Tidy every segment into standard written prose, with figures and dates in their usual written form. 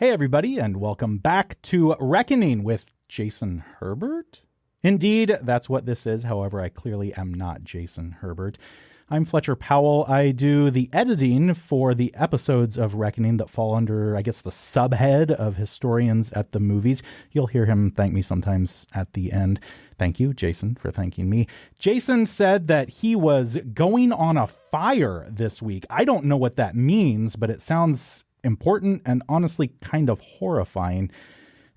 Hey, everybody, and welcome back to Reckoning with Jason Herbert. Indeed, that's what this is. However, I clearly am not Jason Herbert. I'm Fletcher Powell. I do the editing for the episodes of Reckoning that fall under, I guess, the subhead of historians at the movies. You'll hear him thank me sometimes at the end. Thank you, Jason, for thanking me. Jason said that he was going on a fire this week. I don't know what that means, but it sounds important and honestly kind of horrifying.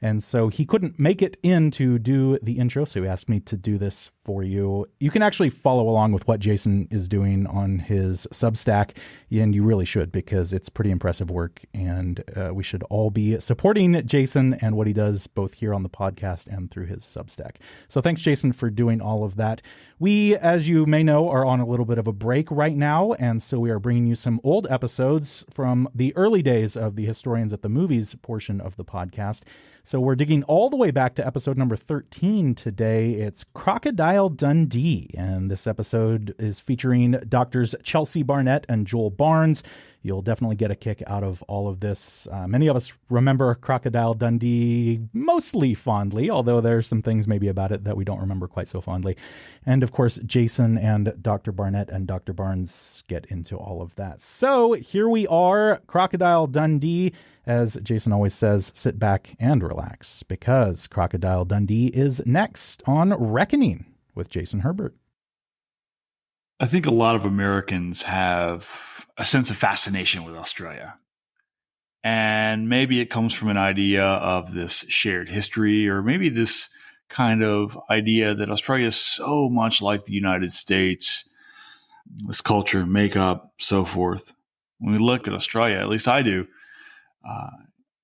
And so he couldn't make it in to do the intro, so he asked me to do this for you. You can actually follow along with what Jason is doing on his Substack, and you really should, because it's pretty impressive work, and we should all be supporting Jason and what he does both here on the podcast and through his Substack. So thanks, Jason, for doing all of that. We, as you may know, are on a little bit of a break right now, and so we are bringing you some old episodes from the early days of the Historians at the Movies portion of the podcast. So we're digging all the way back to episode number 13 today. It's Crocodile Dundee, and this episode is featuring Doctors Chelsea Barnett and Joel Barnes. You'll definitely get a kick out of all of this. Many of us remember Crocodile Dundee mostly fondly, although there are some things maybe about it that we don't remember quite so fondly. And of course, Jason and Dr. Barnett and Dr. Barnes get into all of that. So here we are, Crocodile Dundee. As Jason always says, sit back and relax, because Crocodile Dundee is next on Reckoning with Jason Herbert. I think a lot of Americans have a sense of fascination with Australia. And maybe it comes from an idea of this shared history, or maybe this kind of idea that Australia is so much like the United States, this culture, makeup, so forth. When we look at Australia, at least I do,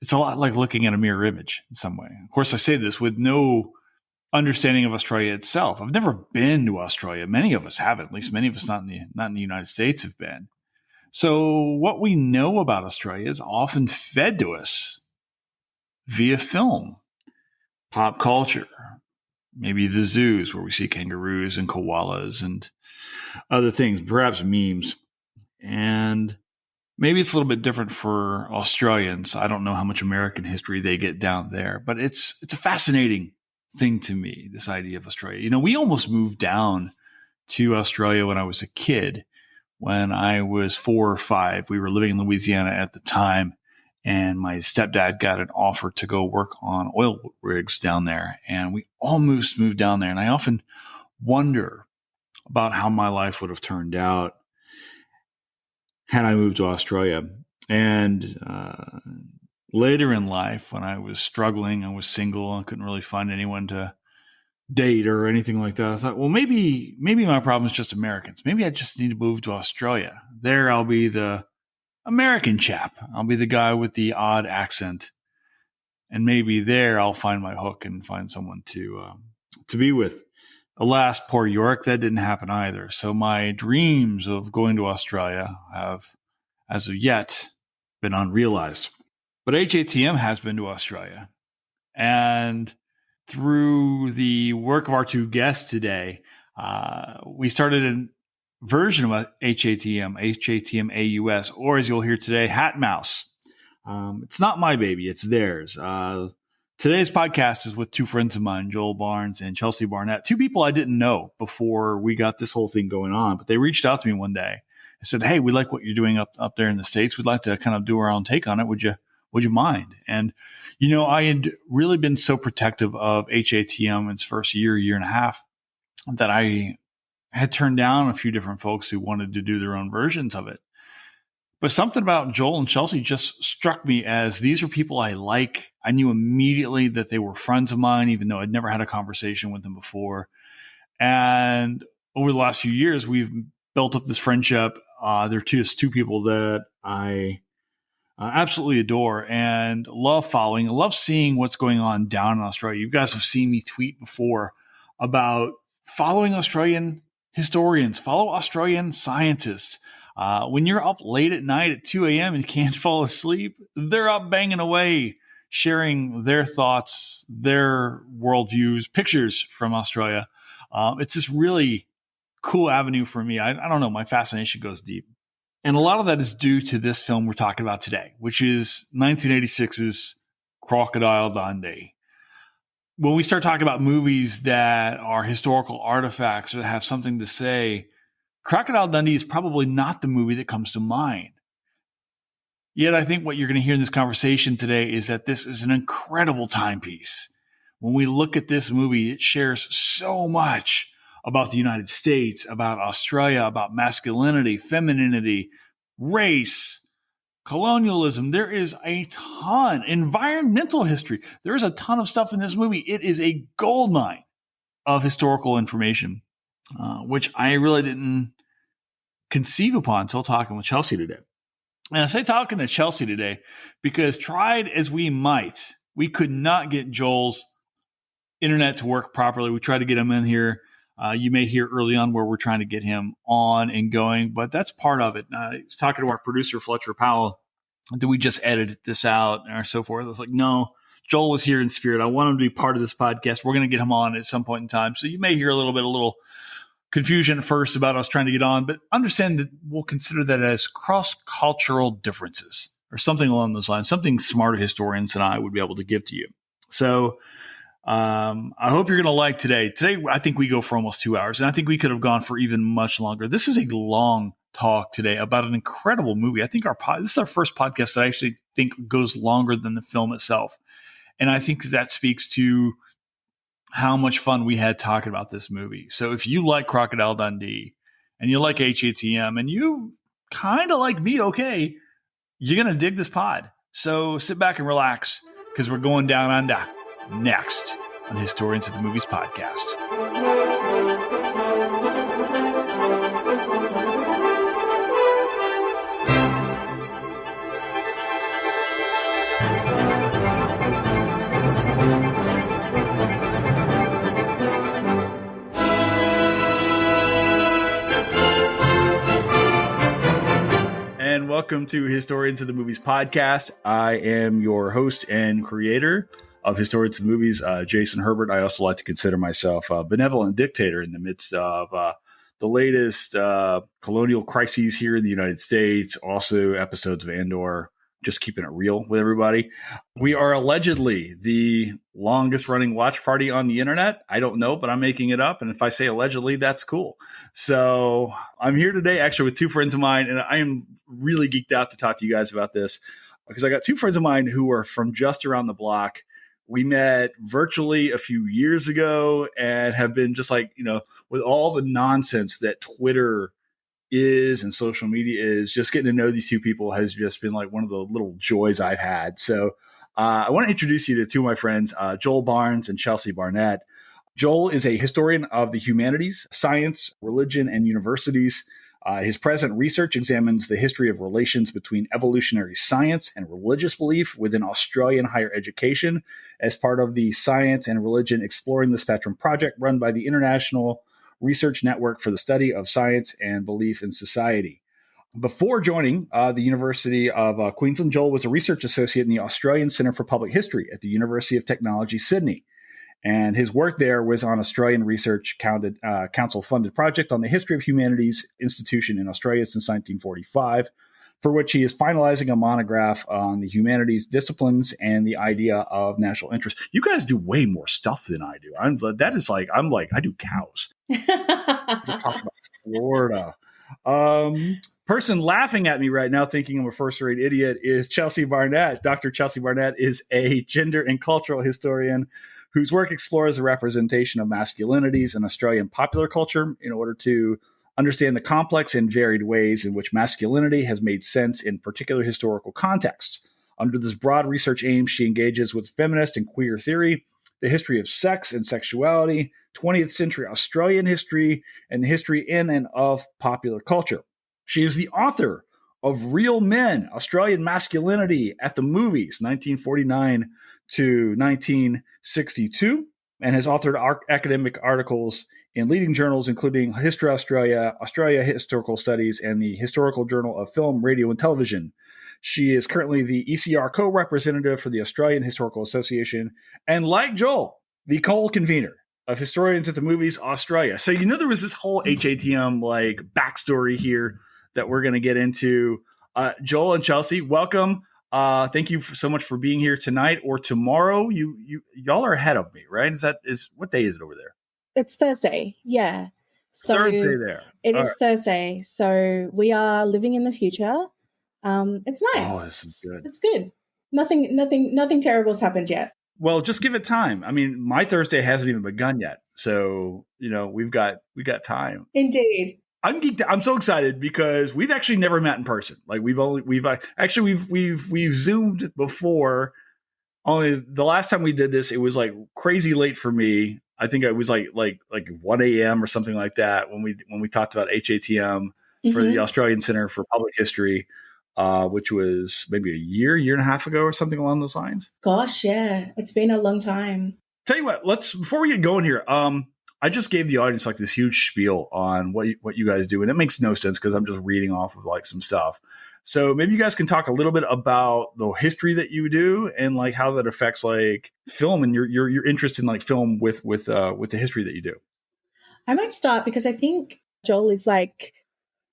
it's a lot like looking at a mirror image in some way. Of course, I say this with no understanding of Australia itself. I've never been to Australia. Many of us haven't. At least many of us not in the United States have been. So what we know about Australia is often fed to us via film, pop culture, maybe the zoos where we see kangaroos and koalas and other things, perhaps memes. And maybe it's a little bit different for Australians. I don't know how much American history they get down there, but it's a fascinating thing to me, this idea of Australia. You know, we almost moved down to Australia when I was a kid. When I was 4 or 5, we were living in Louisiana at the time, and my stepdad got an offer to go work on oil rigs down there, and we almost moved down there. And I often wonder about how my life would have turned out had I moved to Australia. And later in life, when I was struggling, I was single and couldn't really find anyone to date or anything like that, I thought, well, maybe my problem is just Americans. Maybe I just need to move to Australia. There, I'll be the American chap. I'll be the guy with the odd accent. And maybe there I'll find my hook and find someone to be with. Alas, poor York, that didn't happen either. So my dreams of going to Australia have, as of yet, been unrealized. But HATM has been to Australia. And through the work of our two guests today, we started a version of HATM, HATM AUS, or as you'll hear today, Hat Mouse. It's not my baby, it's theirs. Today's podcast is with two friends of mine, Joel Barnes and Chelsea Barnett, two people I didn't know before we got this whole thing going on, but they reached out to me one day and said, hey, we like what you're doing up there in the States. We'd like to kind of do our own take on it. Would you mind? And, you know, I had really been so protective of HATM in its first year and a half that I had turned down a few different folks who wanted to do their own versions of it. But something about Joel and Chelsea just struck me as these are people I like. I knew immediately that they were friends of mine, even though I'd never had a conversation with them before. And over the last few years, we've built up this friendship. They're just two people that I absolutely adore and love following. I love seeing what's going on down in Australia. You guys have seen me tweet before about following Australian historians, follow Australian scientists. When you're up late at night at 2 a.m. and can't fall asleep, they're up banging away, sharing their thoughts, their worldviews, pictures from Australia. It's this really cool avenue for me. I don't know. My fascination goes deep. And a lot of that is due to this film we're talking about today, which is 1986's Crocodile Dundee. When we start talking about movies that are historical artifacts or have something to say, Crocodile Dundee is probably not the movie that comes to mind. Yet I think what you're going to hear in this conversation today is that this is an incredible timepiece. When we look at this movie, it shares so much about the United States, about Australia, about masculinity, femininity, race, colonialism. There is a ton. Environmental history. There is a ton of stuff in this movie. It is a goldmine of historical information, which I really didn't conceive upon until talking with Chelsea today. And I say talking to Chelsea today because tried as we might, we could not get Joel's internet to work properly. We tried to get him in here. You may hear early on where we're trying to get him on and going, but that's part of it. I was talking to our producer, Fletcher Powell. Do we just edit this out or so forth? I was like, no, Joel was here in spirit. I want him to be part of this podcast. We're going to get him on at some point in time. So you may hear a little confusion at first about us trying to get on, but understand that we'll consider that as cross-cultural differences or something along those lines, something smarter historians than I would be able to give to you. So I hope you're going to like today. Today, I think we go for almost 2 hours, and I think we could have gone for even much longer. This is a long talk today about an incredible movie. I think this is our first podcast that I actually think goes longer than the film itself. And I think that speaks to how much fun we had talking about this movie. So if you like Crocodile Dundee and you like HATM and you kind of like me, okay, you're going to dig this pod. So sit back and relax because we're going down under next on Historians of the Movies podcast. And welcome to Historians of the Movies podcast. I am your host and creator of Historians of the Movies, Jason Herbert. I also like to consider myself a benevolent dictator in the midst of the latest colonial crises here in the United States, also episodes of Andor, just keeping it real with everybody. We are allegedly the longest running watch party on the internet. I don't know, but I'm making it up. And if I say allegedly, that's cool. So I'm here today actually with two friends of mine, and I am really geeked out to talk to you guys about this because I got two friends of mine who are from just around the block. We met virtually a few years ago and have been just like, with all the nonsense that Twitter is and social media is, just getting to know these two people has just been like one of the little joys I've had. So I want to introduce you to two of my friends, Joel Barnes and Chelsea Barnett. Joel is a historian of the humanities, science, religion, and universities. His present research examines the history of relations between evolutionary science and religious belief within Australian higher education as part of the Science and Religion Exploring the Spectrum project run by the International Research Network for the Study of Science and Belief in Society. Before joining the University of Queensland, Joel was a research associate in the Australian Centre for Public History at the University of Technology, Sydney. And his work there was on Australian Research Council-funded project on the History of Humanities institution in Australia since 1945, for which he is finalizing a monograph on the humanities disciplines and the idea of national interest. You guys do way more stuff than I do. I do cows. We're talking about Florida. Person laughing at me right now thinking I'm a first-rate idiot is Chelsea Barnett. Dr. Chelsea Barnett is a gender and cultural historian whose work explores the representation of masculinities in Australian popular culture in order to understand the complex and varied ways in which masculinity has made sense in particular historical contexts. Under this broad research aim, she engages with feminist and queer theory, the history of sex and sexuality, 20th-century Australian history, and the history in and of popular culture. She is the author of Real Men, Australian Masculinity at the Movies, 1949 to 1962, and has authored academic articles in leading journals including History Australia, Australia Historical Studies, and the Historical Journal of Film, Radio, and Television. She is currently the ECR co-representative for the Australian Historical Association, and like Joel, the co-convener of Historians at the Movies Australia. So there was this whole HATM backstory here that we're going to get into. Joel and Chelsea, welcome. Thank you so much for being here tonight or tomorrow. Y'all are ahead of me, right? What day is it over there? It's Thursday. Yeah. So Thursday there. It is Thursday. So we are living in the future. It's nice. Oh, this is good. It's good. Nothing terrible has happened yet. Well, just give it time. I mean, my Thursday hasn't even begun yet. So, we've got time. Indeed. I'm geeked. I'm so excited because we've actually never met in person. Like we've Zoomed before. Only the last time we did this, it was like crazy late for me. I think it was like 1 a.m. or something like that when we talked about HATM for the Australian Centre for Public History, which was maybe a year and a half ago or something along those lines. Gosh, yeah, it's been a long time. Tell you what, before we get going here, I just gave the audience like this huge spiel on what you guys do, and it makes no sense because I'm just reading off of like some stuff. So maybe you guys can talk a little bit about the history that you do and like how that affects like film and your interest in like film with the history that you do. I might start because I think Joel is like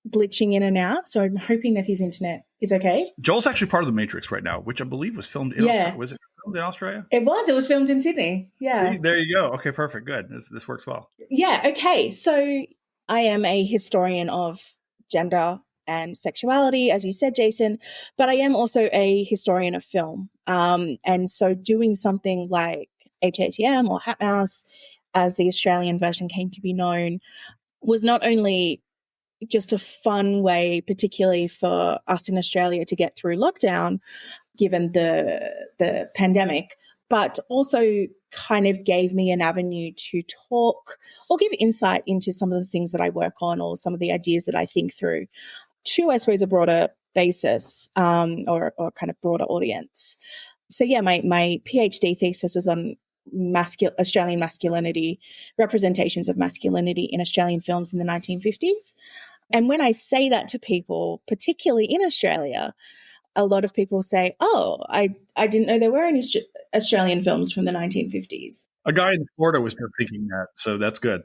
glitching in and out, so I'm hoping that his internet is okay. Joel's actually part of the Matrix right now, which I believe was filmed in Australia. Was it filmed in Australia? It was filmed in Sydney. Yeah. There you go. Okay, perfect. Good. This works well. Yeah, okay. So I am a historian of gender and sexuality, as you said, Jason, but I am also a historian of film. And so doing something like HATM or HATM, as the Australian version came to be known, was not only just a fun way, particularly for us in Australia, to get through lockdown, given the pandemic, but also kind of gave me an avenue to talk or give insight into some of the things that I work on or some of the ideas that I think through to, I suppose, a broader basis or kind of broader audience. So, yeah, my PhD thesis was on Australian masculinity, representations of masculinity in Australian films in the 1950s. And when I say that to people, particularly in Australia, a lot of people say, oh, I didn't know there were any Australian films from the 1950s. A guy in Florida was thinking that, so that's good.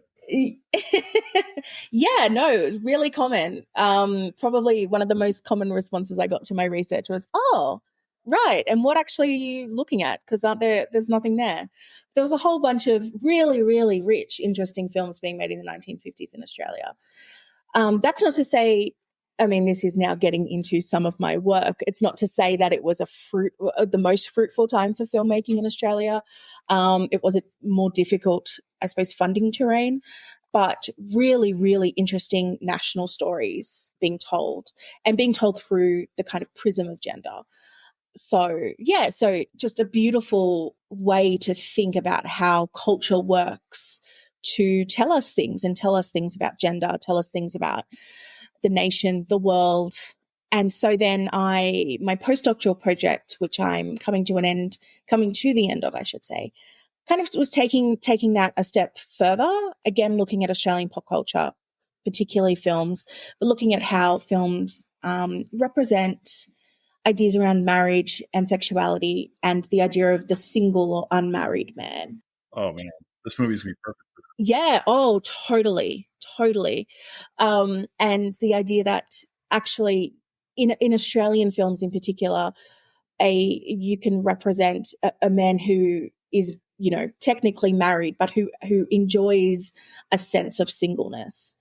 Yeah, no, it was really common. Probably one of the most common responses I got to my research was, oh, right. And what actually are you looking at? Because there's nothing there. There was a whole bunch of really, really rich, interesting films being made in the 1950s in Australia. That's not to say, I mean, this is now getting into some of my work. It's not to say that it was the most fruitful time for filmmaking in Australia. It was a more difficult, I suppose, funding terrain, but really, really interesting national stories being told through the kind of prism of gender. So, yeah, so just a beautiful way to think about how culture works to tell us things about gender, tell us things about the nation, the world. And so then my postdoctoral project, which I'm coming to the end of, I should say, kind of was taking that a step further, again, looking at Australian pop culture, particularly films, but looking at how films represent ideas around marriage and sexuality and the idea of the single or unmarried man. Oh, man, this movie's going to be perfect. Yeah. Oh, totally. And the idea that actually in Australian films in particular, you can represent a man who is, technically married, but who enjoys a sense of singleness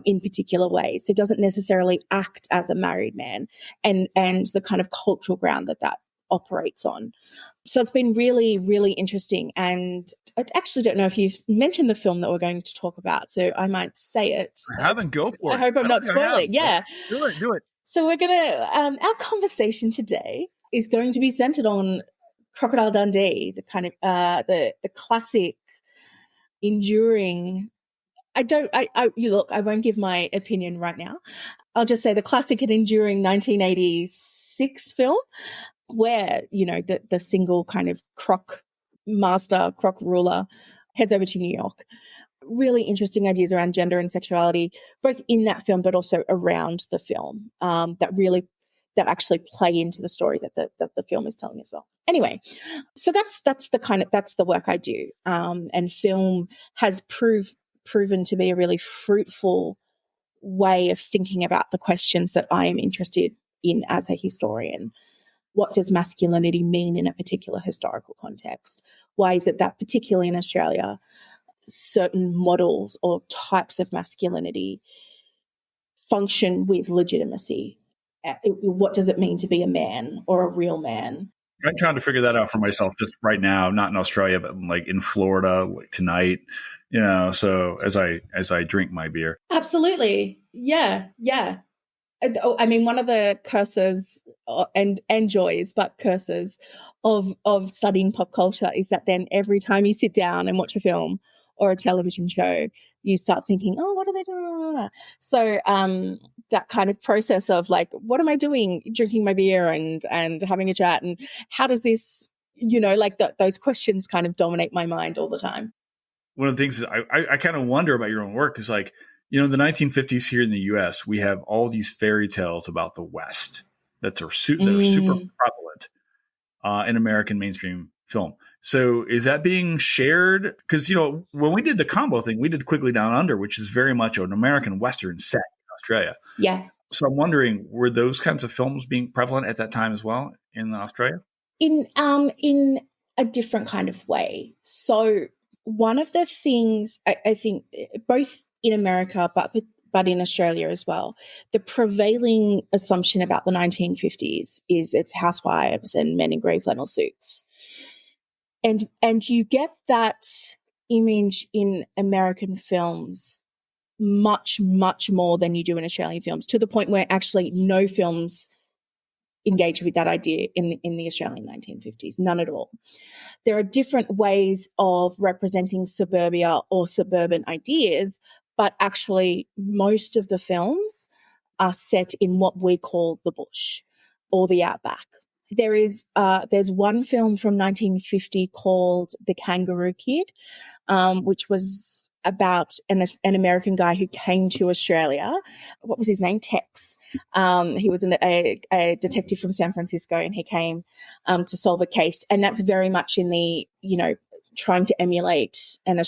in particular ways. So doesn't necessarily act as a married man and the kind of cultural ground that operates on. So it's been really, really interesting. And I actually don't know if you've mentioned the film that we're going to talk about, so I might say it. I haven't. Go for it. I hope I'm not spoiling. Yeah. Do it. So we're going to, our conversation today is going to be centered on Crocodile Dundee, the kind of, the classic enduring, I won't give my opinion right now. I'll just say the classic and enduring 1986 film where, the single kind of croc ruler heads over to New York. Really interesting ideas around gender and sexuality, both in that film, but also around the film, that actually play into the story that the film is telling as well. Anyway, so that's the work I do. And film has proven to be a really fruitful way of thinking about the questions that I am interested in as a historian. What does masculinity mean in a particular historical context? Why is it that, particularly in Australia, certain models or types of masculinity function with legitimacy? What does it mean to be a man or a real man? I'm trying to figure that out for myself just right now, not in Australia, but like in Florida tonight, so as I drink my beer. Absolutely. Yeah. I mean, one of the curses and joys, but curses of studying pop culture is that then every time you sit down and watch a film or a television show, you start thinking, oh, what are they doing? So that kind of process of like, what am I doing? Drinking my beer and having a chat, and how does this, those questions kind of dominate my mind all the time. One of the things I kind of wonder about your own work is like, in the 1950s here in the U.S., we have all these fairy tales about the West that are super prevalent in American mainstream film. So is that being shared? Because, when we did the combo thing, we did Quigley Down Under, which is very much an American Western set in Australia. Yeah. So I'm wondering, were those kinds of films being prevalent at that time as well in Australia? In a different kind of way. So one of the things I think both in America, but in Australia as well, the prevailing assumption about the 1950s is it's housewives and men in grey flannel suits. And you get that image in American films much, much more than you do in Australian films, to the point where actually no films engage with that idea in the Australian 1950s, none at all. There are different ways of representing suburbia or suburban ideas, but actually most of the films are set in what we call the bush or the outback. There's one film from 1950 called The Kangaroo Kid, which was about an American guy who came to Australia. What was his name? Tex. He was a detective from San Francisco, and he came to solve a case. And that's very much in the, trying to emulate an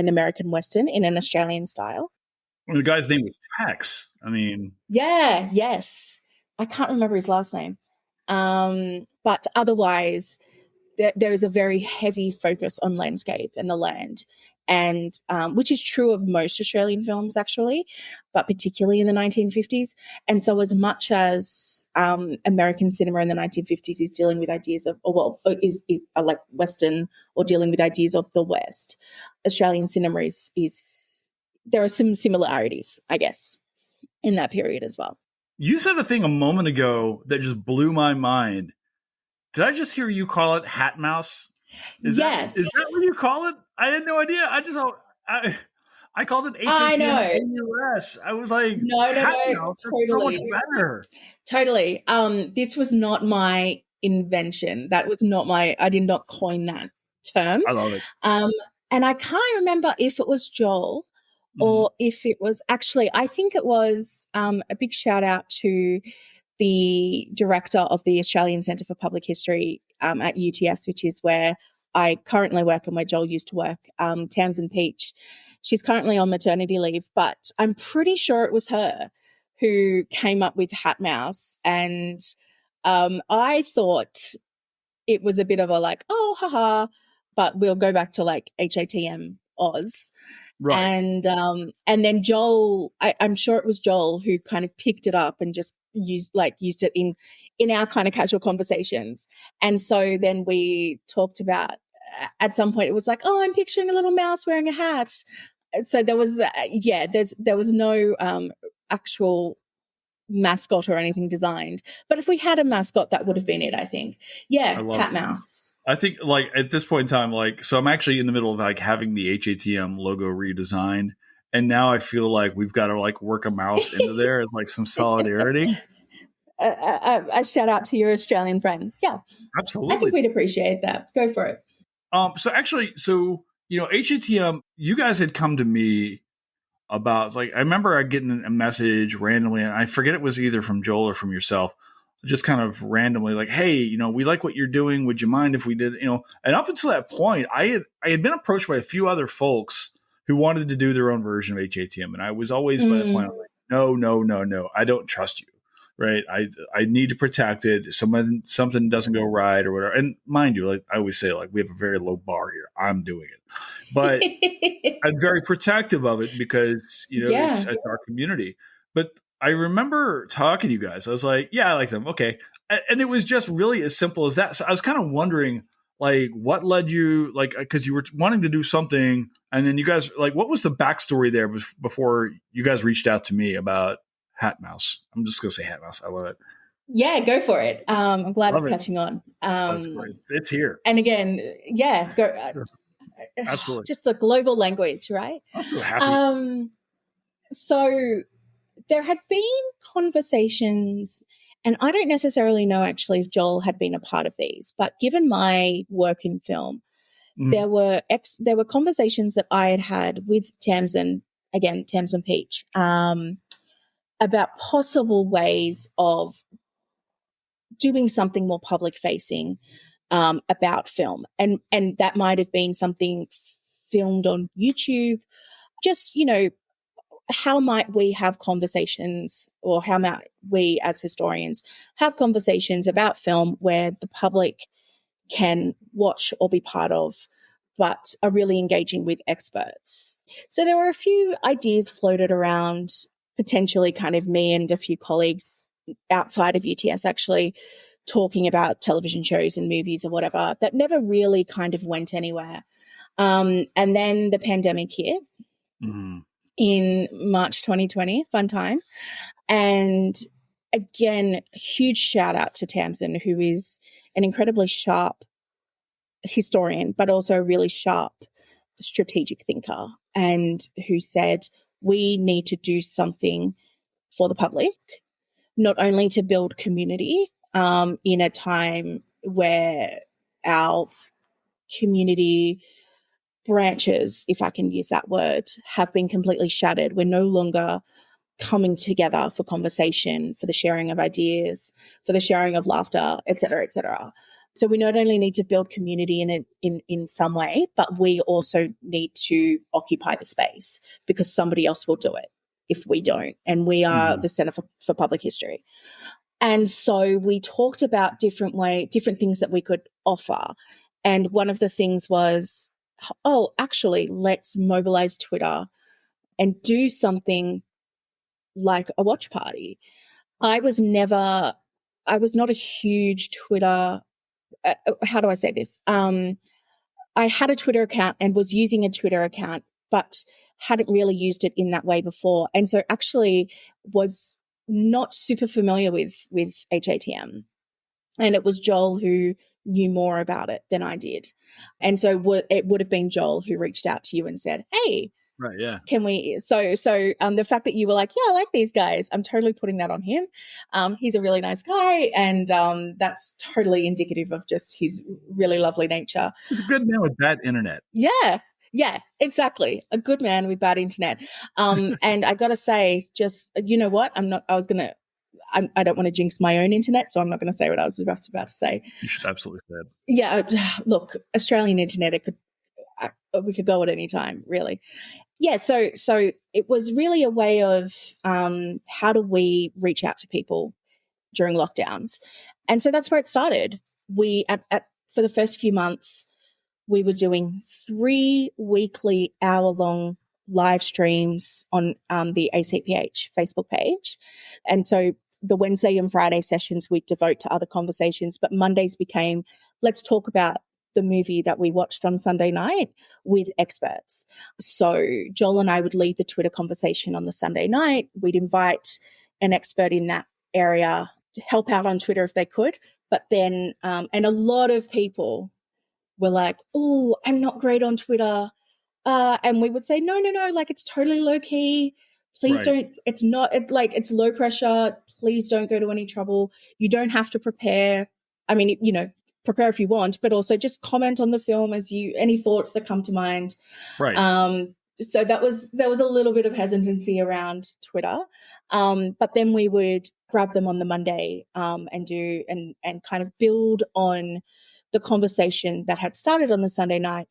American Western in an Australian style. Well, the guy's name was Tex. Yes. I can't remember his last name. But otherwise, there is a very heavy focus on landscape and the land, and which is true of most Australian films actually, but particularly in the 1950s. And so as much as American cinema in the 1950s is dealing with ideas of, is like Western or dealing with ideas of the West, Australian cinema is there are some similarities, I guess, in that period as well. You said a thing a moment ago that just blew my mind. Did I just hear you call it hat mouse? Yes. Is that what you call it? I had no idea. I called it HATM. I was like, no, mouse, totally. That's so much better. Totally. This was not my invention. I did not coin that term. I love it. And I can't remember if it was Joel or if it was actually, I think it was a big shout out to the director of the Australian Centre for Public History at UTS, which is where I currently work and where Joel used to work, Tamsin Peach. She's currently on maternity leave, but I'm pretty sure it was her who came up with Hat Mouse. And I thought it was a bit of a like, oh, haha, but we'll go back to like HATM Oz. Right. And then Joel, I'm sure it was Joel who kind of picked it up and just used it in our kind of casual conversations. And so then we talked about, at some point it was like, oh, I'm picturing a little mouse wearing a hat. So there was, there was no actual mascot or anything designed. But if we had a mascot, that would have been it, I think. Yeah, Hat Mouse. I think like at this point in time, like, so I'm actually in the middle of like having the HATM logo redesigned. And now I feel like we've got to like work a mouse into there as like some solidarity. A shout out to your Australian friends. Yeah, absolutely. I think we'd appreciate that. Go for it. So HATM, you guys had come to me about, like, I remember getting a message randomly, and I forget it was either from Joel or from yourself, just kind of randomly like, hey, we like what you're doing. Would you mind if we did, and up until that point, I had been approached by a few other folks who wanted to do their own version of HATM. And I was always by the point, I'm like, no, I don't trust you. Right. I need to protect it. If something doesn't go right or whatever. And mind you, like I always say, like, we have a very low bar here. I'm doing it. But I'm very protective of it because, it's our community. But I remember talking to you guys. I was like, yeah, I like them. Okay. And it was just really as simple as that. So I was kind of wondering, like, what led you, like, because you were wanting to do something. And then you guys, like, what was the backstory there before you guys reached out to me about Hat Mouse? I'm just going to say Hat Mouse. I love it. Yeah, go for it. I'm glad it's catching on. That's great. It's here. And again, go. Absolutely. Just the global language, right? I'm so happy. So there had been conversations, and I don't necessarily know actually if Joel had been a part of these, but given my work in film, there were conversations that I had with Tamsin Peach, about possible ways of doing something more public facing about film. And that might have been something filmed on YouTube. Just, how might we have conversations, or how might we as historians have conversations about film where the public can watch or be part of, but are really engaging with experts? So there were a few ideas floated around, potentially kind of me and a few colleagues outside of UTS actually talking about television shows and movies or whatever, that never really kind of went anywhere. And then the pandemic hit in March 2020, fun time. And again, huge shout out to Tamsin, who is an incredibly sharp historian, but also a really sharp strategic thinker, and who said, we need to do something for the public, not only to build community in a time where our community branches, if I can use that word, have been completely shattered. We're no longer coming together for conversation, for the sharing of ideas, for the sharing of laughter, et cetera, et cetera. So we not only need to build community in some way, but we also need to occupy the space, because somebody else will do it if we don't. And we are the Center for Public History. And so we talked about different things that we could offer. And one of the things was, actually, let's mobilize Twitter and do something like a watch party. I was not a huge Twitter, how do I say this? I had a Twitter account and was using a Twitter account, but hadn't really used it in that way before. And so actually was not super familiar with HATM. And it was Joel who knew more about it than I did. And so it would have been Joel who reached out to you and said, hey, right, yeah, can we? So the fact that you were like, yeah, I like these guys, I'm totally putting that on him. He's a really nice guy, and that's totally indicative of just his really lovely nature. He's a good man with bad internet. Yeah, exactly. A good man with bad internet. And I got to say, just, you know what? I don't want to jinx my own internet, so I'm not going to say what I was about to say. You should absolutely say it. Yeah, look, Australian internet, we could go at any time, really. Yeah, so it was really a way of how do we reach out to people during lockdowns, and so that's where it started. We for the first few months, we were doing 3 weekly hour-long live streams on the ACPH Facebook page, and so the Wednesday and Friday sessions we devote to other conversations, but Mondays became, let's talk about the movie that we watched on Sunday night with experts. So Joel and I would lead the Twitter conversation on the Sunday night. We'd invite an expert in that area to help out on Twitter if they could. But then, and a lot of people were like, oh, I'm not great on Twitter. And we would say, no, like it's totally low key. Please don't, it's not it's low pressure. Please don't go to any trouble. You don't have to prepare. I mean, prepare if you want, but also just comment on the film any thoughts that come to mind. Right. So there was a little bit of hesitancy around Twitter. But then we would grab them on the Monday, and kind of build on the conversation that had started on the Sunday night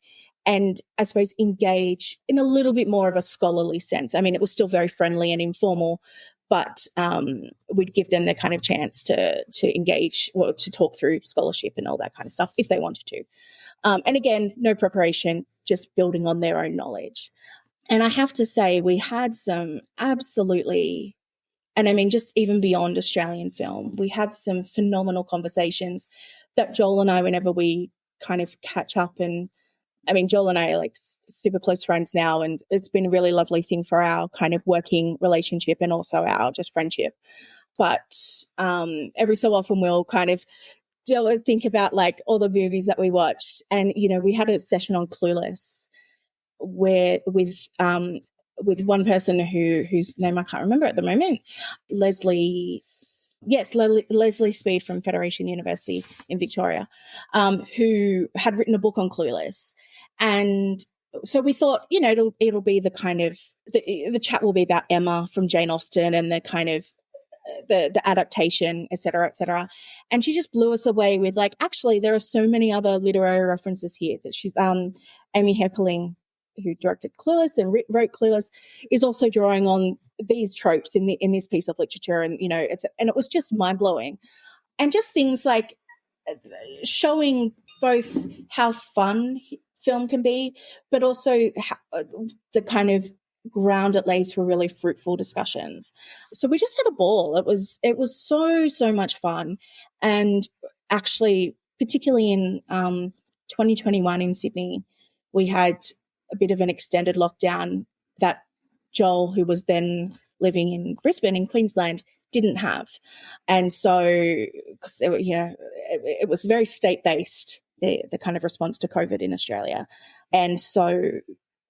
and I suppose engage in a little bit more of a scholarly sense. I mean, it was still very friendly and informal, but we'd give them the kind of chance to engage or to talk through scholarship and all that kind of stuff if they wanted to. And again, no preparation, just building on their own knowledge. And I have to say, we had some absolutely, and I mean, just even beyond Australian film, we had some phenomenal conversations that Joel and I, whenever we kind of catch up, and I mean, Joel and I are like super close friends now, and it's been a really lovely thing for our kind of working relationship and also our just friendship. But every so often we'll kind of think about like all the movies that we watched. And, you know, we had a session on Clueless where with one person whose name I can't remember at the moment, Leslie Speed from Federation University in Victoria, who had written a book on Clueless. And so we thought, you know, it'll be the kind of, the chat will be about Emma from Jane Austen and the kind of the adaptation, et cetera, et cetera. And she just blew us away with like, actually, there are so many other literary references here that she's, Amy Heckerling, who directed Clueless and wrote Clueless, is also drawing on these tropes in this piece of literature. And, you know, and it was just mind blowing. And just things like showing both how fun film can be, but also how, the kind of ground it lays for really fruitful discussions. So we just had a ball. It was so much fun. And actually, particularly in 2021 in Sydney, we had a bit of an extended lockdown that Joel, who was then living in Brisbane in Queensland, didn't have. And so, because you know, it was very state-based, the kind of response to COVID in Australia. And so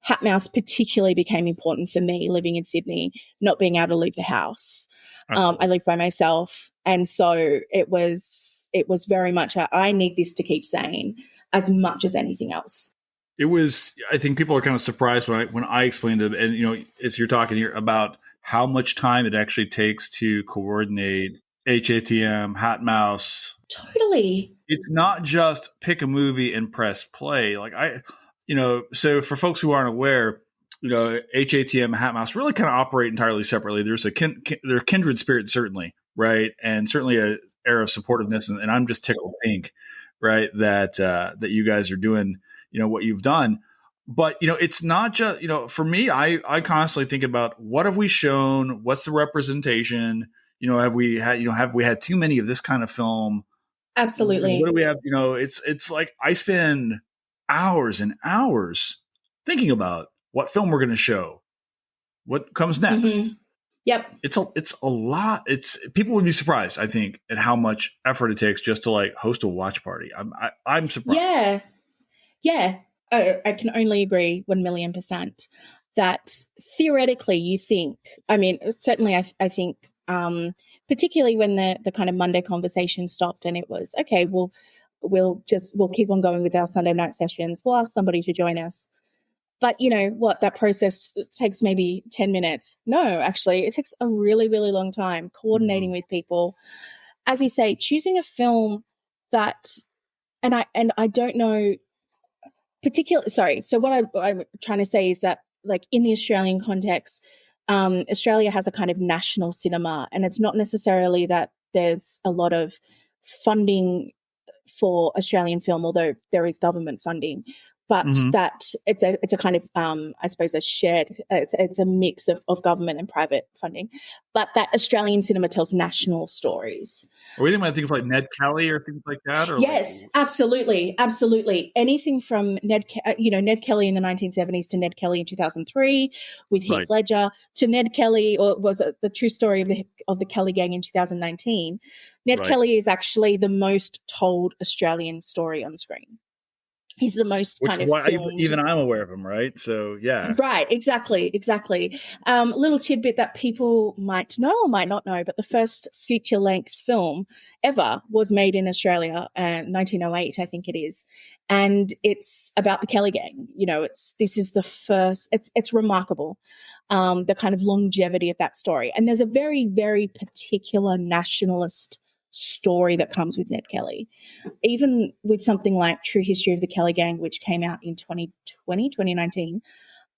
HATM particularly became important for me living in Sydney, not being able to leave the house. I live by myself. And so it was very much I need this to keep sane as much as anything else. It was, I think people are kind of surprised when I explained it, and, you know, as you're talking here about how much time it actually takes to coordinate HATM, HATM. Totally. It's not just pick a movie and press play. Like so for folks who aren't aware, you know, HATM and HATM really kind of operate entirely separately. There's they're kindred spirits, certainly, right? And certainly a era of supportiveness. And I'm just tickled pink, right? That you guys are doing, you know, what you've done. But, you know, it's not just, you know, for me, I constantly think about what have we shown? What's the representation? You know, have we had too many of this kind of film? Absolutely. What do we have? You know, it's like I spend hours and hours thinking about what film we're going to show, what comes next. Mm-hmm. Yep. It's a lot. People would be surprised, I think, at how much effort it takes just to like host a watch party. I'm surprised. Yeah. I can only agree 1,000,000% that theoretically you think, I mean, certainly I think, particularly when the kind of Monday conversation stopped and it was, okay, we'll keep on going with our Sunday night sessions. We'll ask somebody to join us. But you know what, that process takes maybe 10 minutes. No, actually, it takes a really, really long time coordinating with people. As you say, choosing a film that, and I don't know, so what I'm trying to say is that, like, in the Australian context, Australia has a kind of national cinema, and it's not necessarily that there's a lot of funding for Australian film, although there is government funding, but that it's a kind of, I suppose, a shared, it's a mix of government and private funding, but that Australian cinema tells national stories. Are we thinking about things like Ned Kelly or things like that? Or yes, absolutely. Anything from Ned Kelly in the 1970s to Ned Kelly in 2003 with Heath Ledger, to Ned Kelly, or was it the true story of the Kelly gang in 2019? Ned Kelly is actually the most told Australian story on screen. He's the most kind of filmed. Even I'm aware of him, right? So, yeah. Right, exactly. Little tidbit that people might know or might not know, but the first feature-length film ever was made in Australia, 1908, I think it is. And it's about the Kelly gang. You know, this is the first, it's remarkable, the kind of longevity of that story. And there's a very, very particular nationalist story that comes with Ned Kelly. Even with something like True History of the Kelly Gang, which came out in 2012, 2019,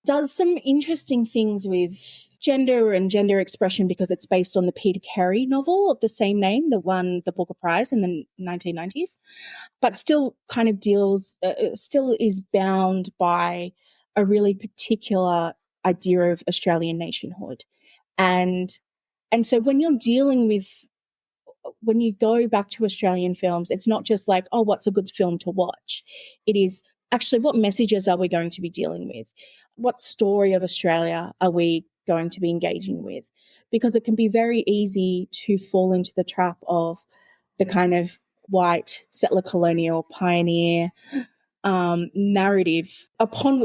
does some interesting things with gender and gender expression because it's based on the Peter Carey novel of the same name that won the Booker Prize in the 1990s, but still kind of still is bound by a really particular idea of Australian nationhood. And so when you go back to Australian films, it's not just like, oh, what's a good film to watch? It is actually, what messages are we going to be dealing with? What story of Australia are we going to be engaging with? Because it can be very easy to fall into the trap of the kind of white settler colonial pioneer narrative upon,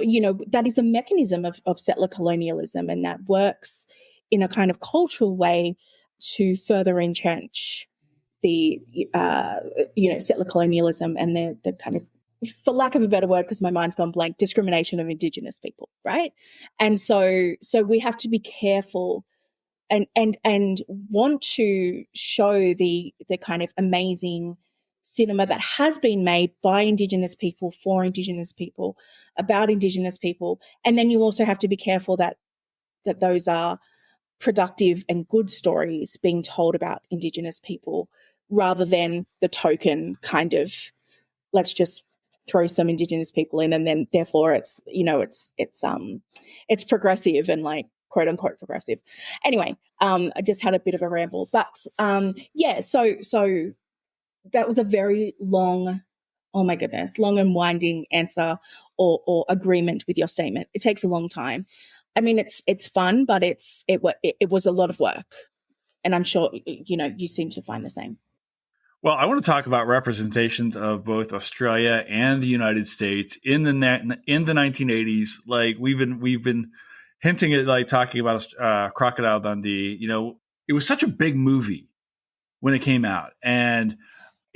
that is a mechanism of settler colonialism, and that works in a kind of cultural way to further entrench the, settler colonialism and the kind of, for lack of a better word, because my mind's gone blank, discrimination of Indigenous people, right? And so we have to be careful and want to show the kind of amazing cinema that has been made by Indigenous people, for Indigenous people, about Indigenous people. And then you also have to be careful that those are productive and good stories being told about Indigenous people, rather than the token kind of, let's just throw some Indigenous people in, and then therefore it's progressive and like quote unquote progressive. Anyway, I just had a bit of a ramble, but so that was a very long, oh my goodness, long and winding answer or agreement with your statement. It takes a long time. I mean, it's fun, but it was a lot of work, and I'm sure you seem to find the same. Well, I want to talk about representations of both Australia and the United States in the 1980s. Like we've been hinting at, like talking about Crocodile Dundee. It was such a big movie when it came out, and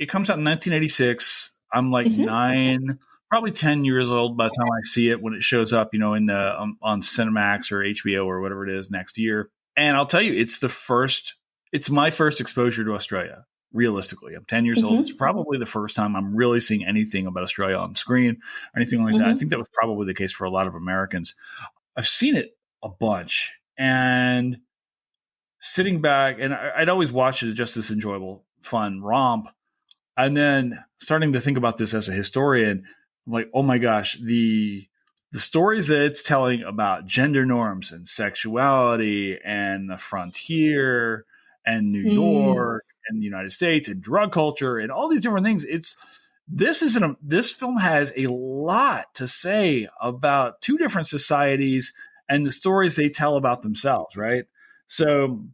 it comes out in 1986. I'm like 9, probably 10 years old by the time I see it when it shows up, in the on Cinemax or HBO or whatever it is next year. And I'll tell you, it's my first exposure to Australia. Realistically, I'm 10 years old. It's probably the first time I'm really seeing anything about Australia on screen or anything like that. I think that was probably the case for a lot of Americans. I've seen it a bunch, and sitting back, and I'd always watch it as just this enjoyable, fun romp. And then starting to think about this as a historian, I'm like, oh my gosh, the stories that it's telling about gender norms and sexuality and the frontier and New York and the United States and drug culture and all these different things. This film has a lot to say about two different societies and the stories they tell about themselves, right? So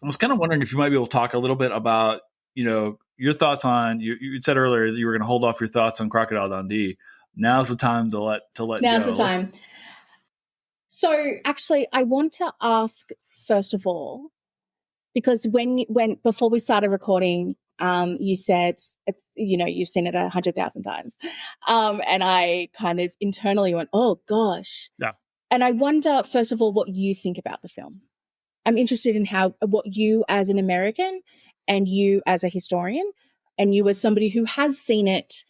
I was kind of wondering if you might be able to talk a little bit about, your thoughts on, you said earlier that you were going to hold off your thoughts on Crocodile Dundee. Now's the time to let Now's go. the time. So actually, I want to ask, first of all, because when before we started recording, you said it's, you've seen it 100,000 times. And I kind of internally went, oh gosh. Yeah. And I wonder, first of all, what you think about the film. I'm interested in what you as an American and you as a historian and you as somebody who has seen it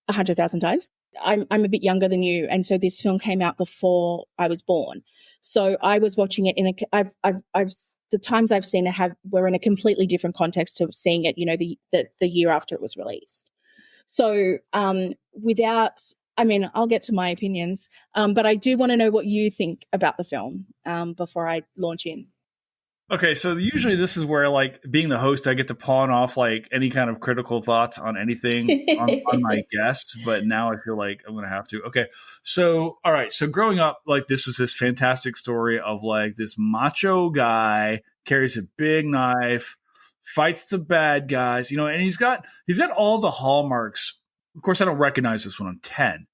100,000 times. I'm a bit younger than you, and so this film came out before I was born. So I was watching it the times I've seen it were in a completely different context to seeing it, the year after it was released. So I'll get to my opinions, but I do want to know what you think about the film before I launch in. Okay, so usually this is where, like, being the host, I get to pawn off like any kind of critical thoughts on anything on my guests, but now I feel like I'm going to have to. Okay, so all right, so growing up, like, this was this fantastic story of like this macho guy carries a big knife, fights the bad guys, and he's got all the hallmarks. Of course, I don't recognize this when I'm 10.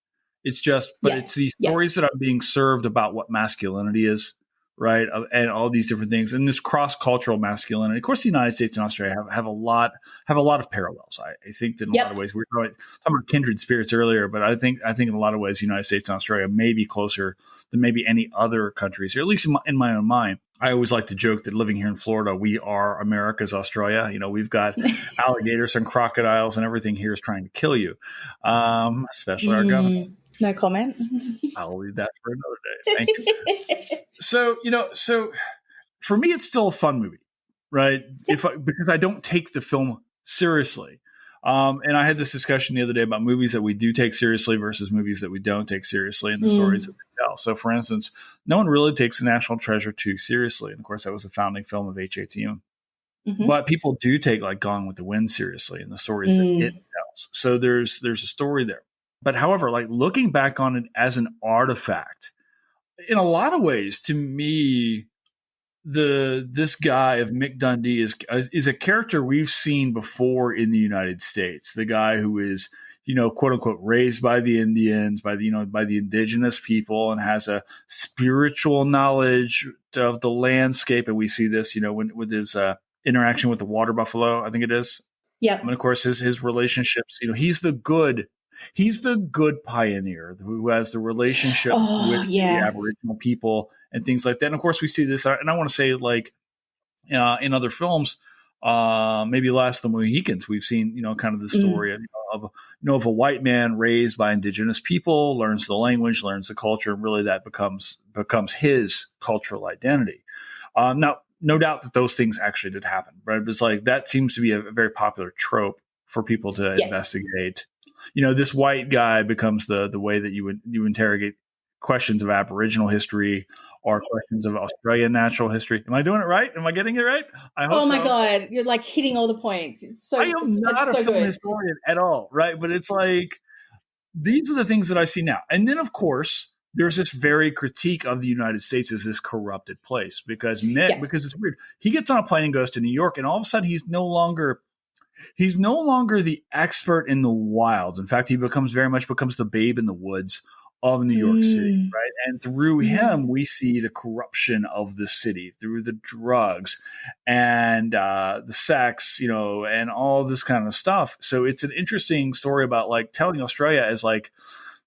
It's just, but it's these stories that I'm being served about what masculinity is. Right. And all these different things and this cross-cultural masculinity. Of course, the United States and Australia have a lot of parallels. I think that in a lot of ways, we were talking about kindred spirits earlier, but I think in a lot of ways, the United States and Australia may be closer than maybe any other countries, or at least in my own mind. I always like to joke that living here in Florida, we are America's Australia. We've got alligators and crocodiles and everything here is trying to kill you, especially our government. No comment. I'll leave that for another day. Thank you. So for me, it's still a fun movie, right? Because I don't take the film seriously. And I had this discussion the other day about movies that we do take seriously versus movies that we don't take seriously and the stories that they tell. So, for instance, no one really takes National Treasure too seriously. And, of course, that was a founding film of HATM. Mm-hmm. But people do take, like, Gone with the Wind seriously and the stories that it tells. So there's a story there. But, however, like, looking back on it as an artifact, in a lot of ways, to me, this guy of Mick Dundee is a character we've seen before in the United States. The guy who is, quote unquote, raised by the Indians, by the indigenous people, and has a spiritual knowledge of the landscape. And we see this, with his interaction with the water buffalo, I think it is. Yeah. And of course, his relationships. He's the good pioneer who has the relationship with the Aboriginal people and things like that. And of course, we see this, and I want to say, like, in other films, maybe Last of the Mohicans, we've seen, kind of the story of a white man raised by indigenous people, learns the language, learns the culture, and really that becomes his cultural identity. Now, no doubt that those things actually did happen, right? It's like that seems to be a very popular trope for people to investigate. This white guy becomes the way that you interrogate questions of Aboriginal history or questions of Australian natural history. Am I doing it right? Am I getting it right? I hope so. Oh my God. You're like hitting all the points. I am not a film historian at all, right? But it's like, these are the things that I see now. And then, of course, there's this very critique of the United States as this corrupted place because it's weird. He gets on a plane and goes to New York, and all of a sudden he's no longer the expert in the wild. In fact, he becomes the babe in the woods of New York City, right? And through him, we see the corruption of the city through the drugs and the sex, and all this kind of stuff. So it's an interesting story about, like, telling Australia as, like,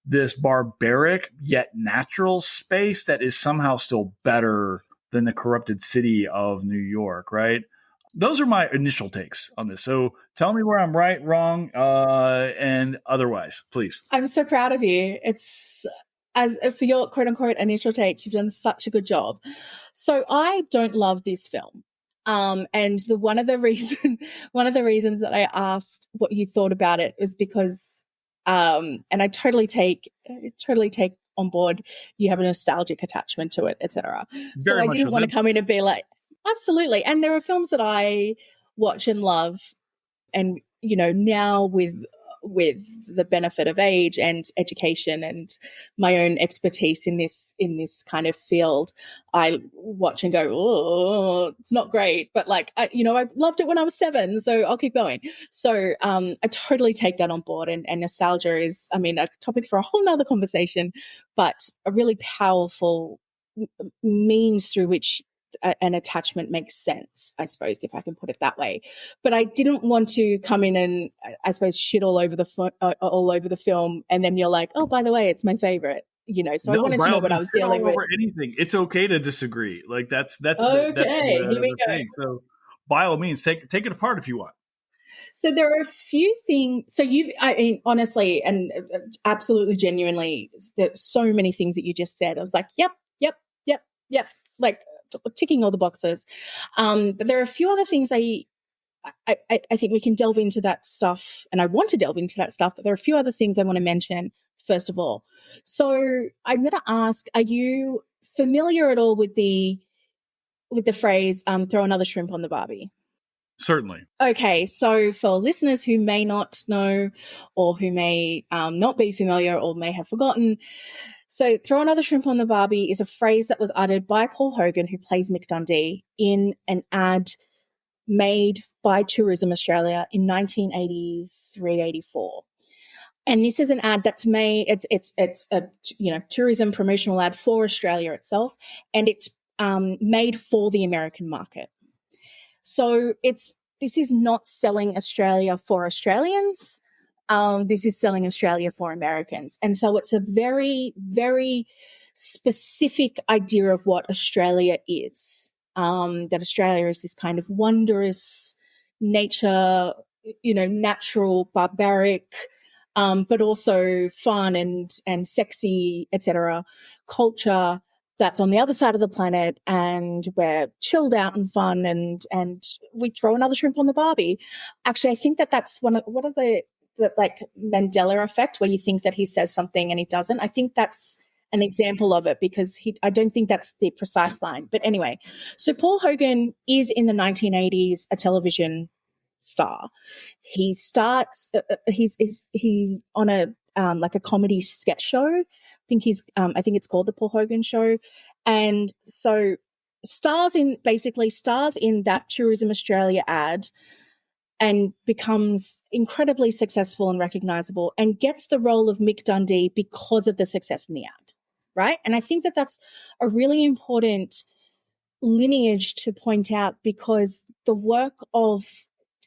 this barbaric yet natural space that is somehow still better than the corrupted city of New York, right? Those are my initial takes on this. So tell me where I'm right, wrong, and otherwise, please. I'm so proud of you. It's for your quote unquote initial takes, you've done such a good job. So I don't love this film. And one of the reasons that I asked what you thought about it was because, and I totally take on board, you have a nostalgic attachment to it, etc. So I didn't want to come in and be like, absolutely. And there are films that I watch and love, and now with the benefit of age and education and my own expertise in this kind of field, I watch and go, oh, it's not great, but like I loved it when I was 7, so I'll keep going. So I totally take that on board, and nostalgia is, a topic for a whole nother conversation, but a really powerful means through which an attachment makes sense, I suppose, if I can put it that way. But I didn't want to come in and, I suppose, shit all over the film, and then you're like, oh, by the way, it's my favorite. So I wanted to know what I was dealing with. Anything, it's okay to disagree. Like that's okay. Here we go. Thing. So by all means, take it apart if you want. So there are a few things. So honestly, and absolutely genuinely, there's so many things that you just said. I was like, yep, like ticking all the boxes. But there are a few other things I think we can delve into that stuff, and I want to delve into that stuff, but there are a few other things I want to mention first of all. So I'm going to ask, are you familiar at all with the phrase, throw another shrimp on the Barbie? Certainly. Okay, so for listeners who may not know or who may not be familiar or may have forgotten, so throw another shrimp on the Barbie is a phrase that was uttered by Paul Hogan, who plays Mick Dundee, in an ad made by Tourism Australia in 1983-84. And this is an ad that's made, it's a tourism promotional ad for Australia itself, and it's made for the American market. So this is not selling Australia for Australians. This is selling Australia for Americans. And so it's a very, very specific idea of what Australia is, that Australia is this kind of wondrous nature, natural, barbaric, but also fun and sexy, etc. culture that's on the other side of the planet, and we're chilled out and fun, and we throw another shrimp on the Barbie. Actually, I think that's one of the like Mandela effect, where you think that he says something and he doesn't. I think that's an example of it, because I don't think that's the precise line. But anyway, so Paul Hogan is in the 1980s a television star. He starts. He's on a like a comedy sketch show. I think it's called the Paul Hogan Show, and so stars in that Tourism Australia ad, and becomes incredibly successful and recognizable, and gets the role of Mick Dundee because of the success in the ad, right? And I think that that's a really important lineage to point out, because the work of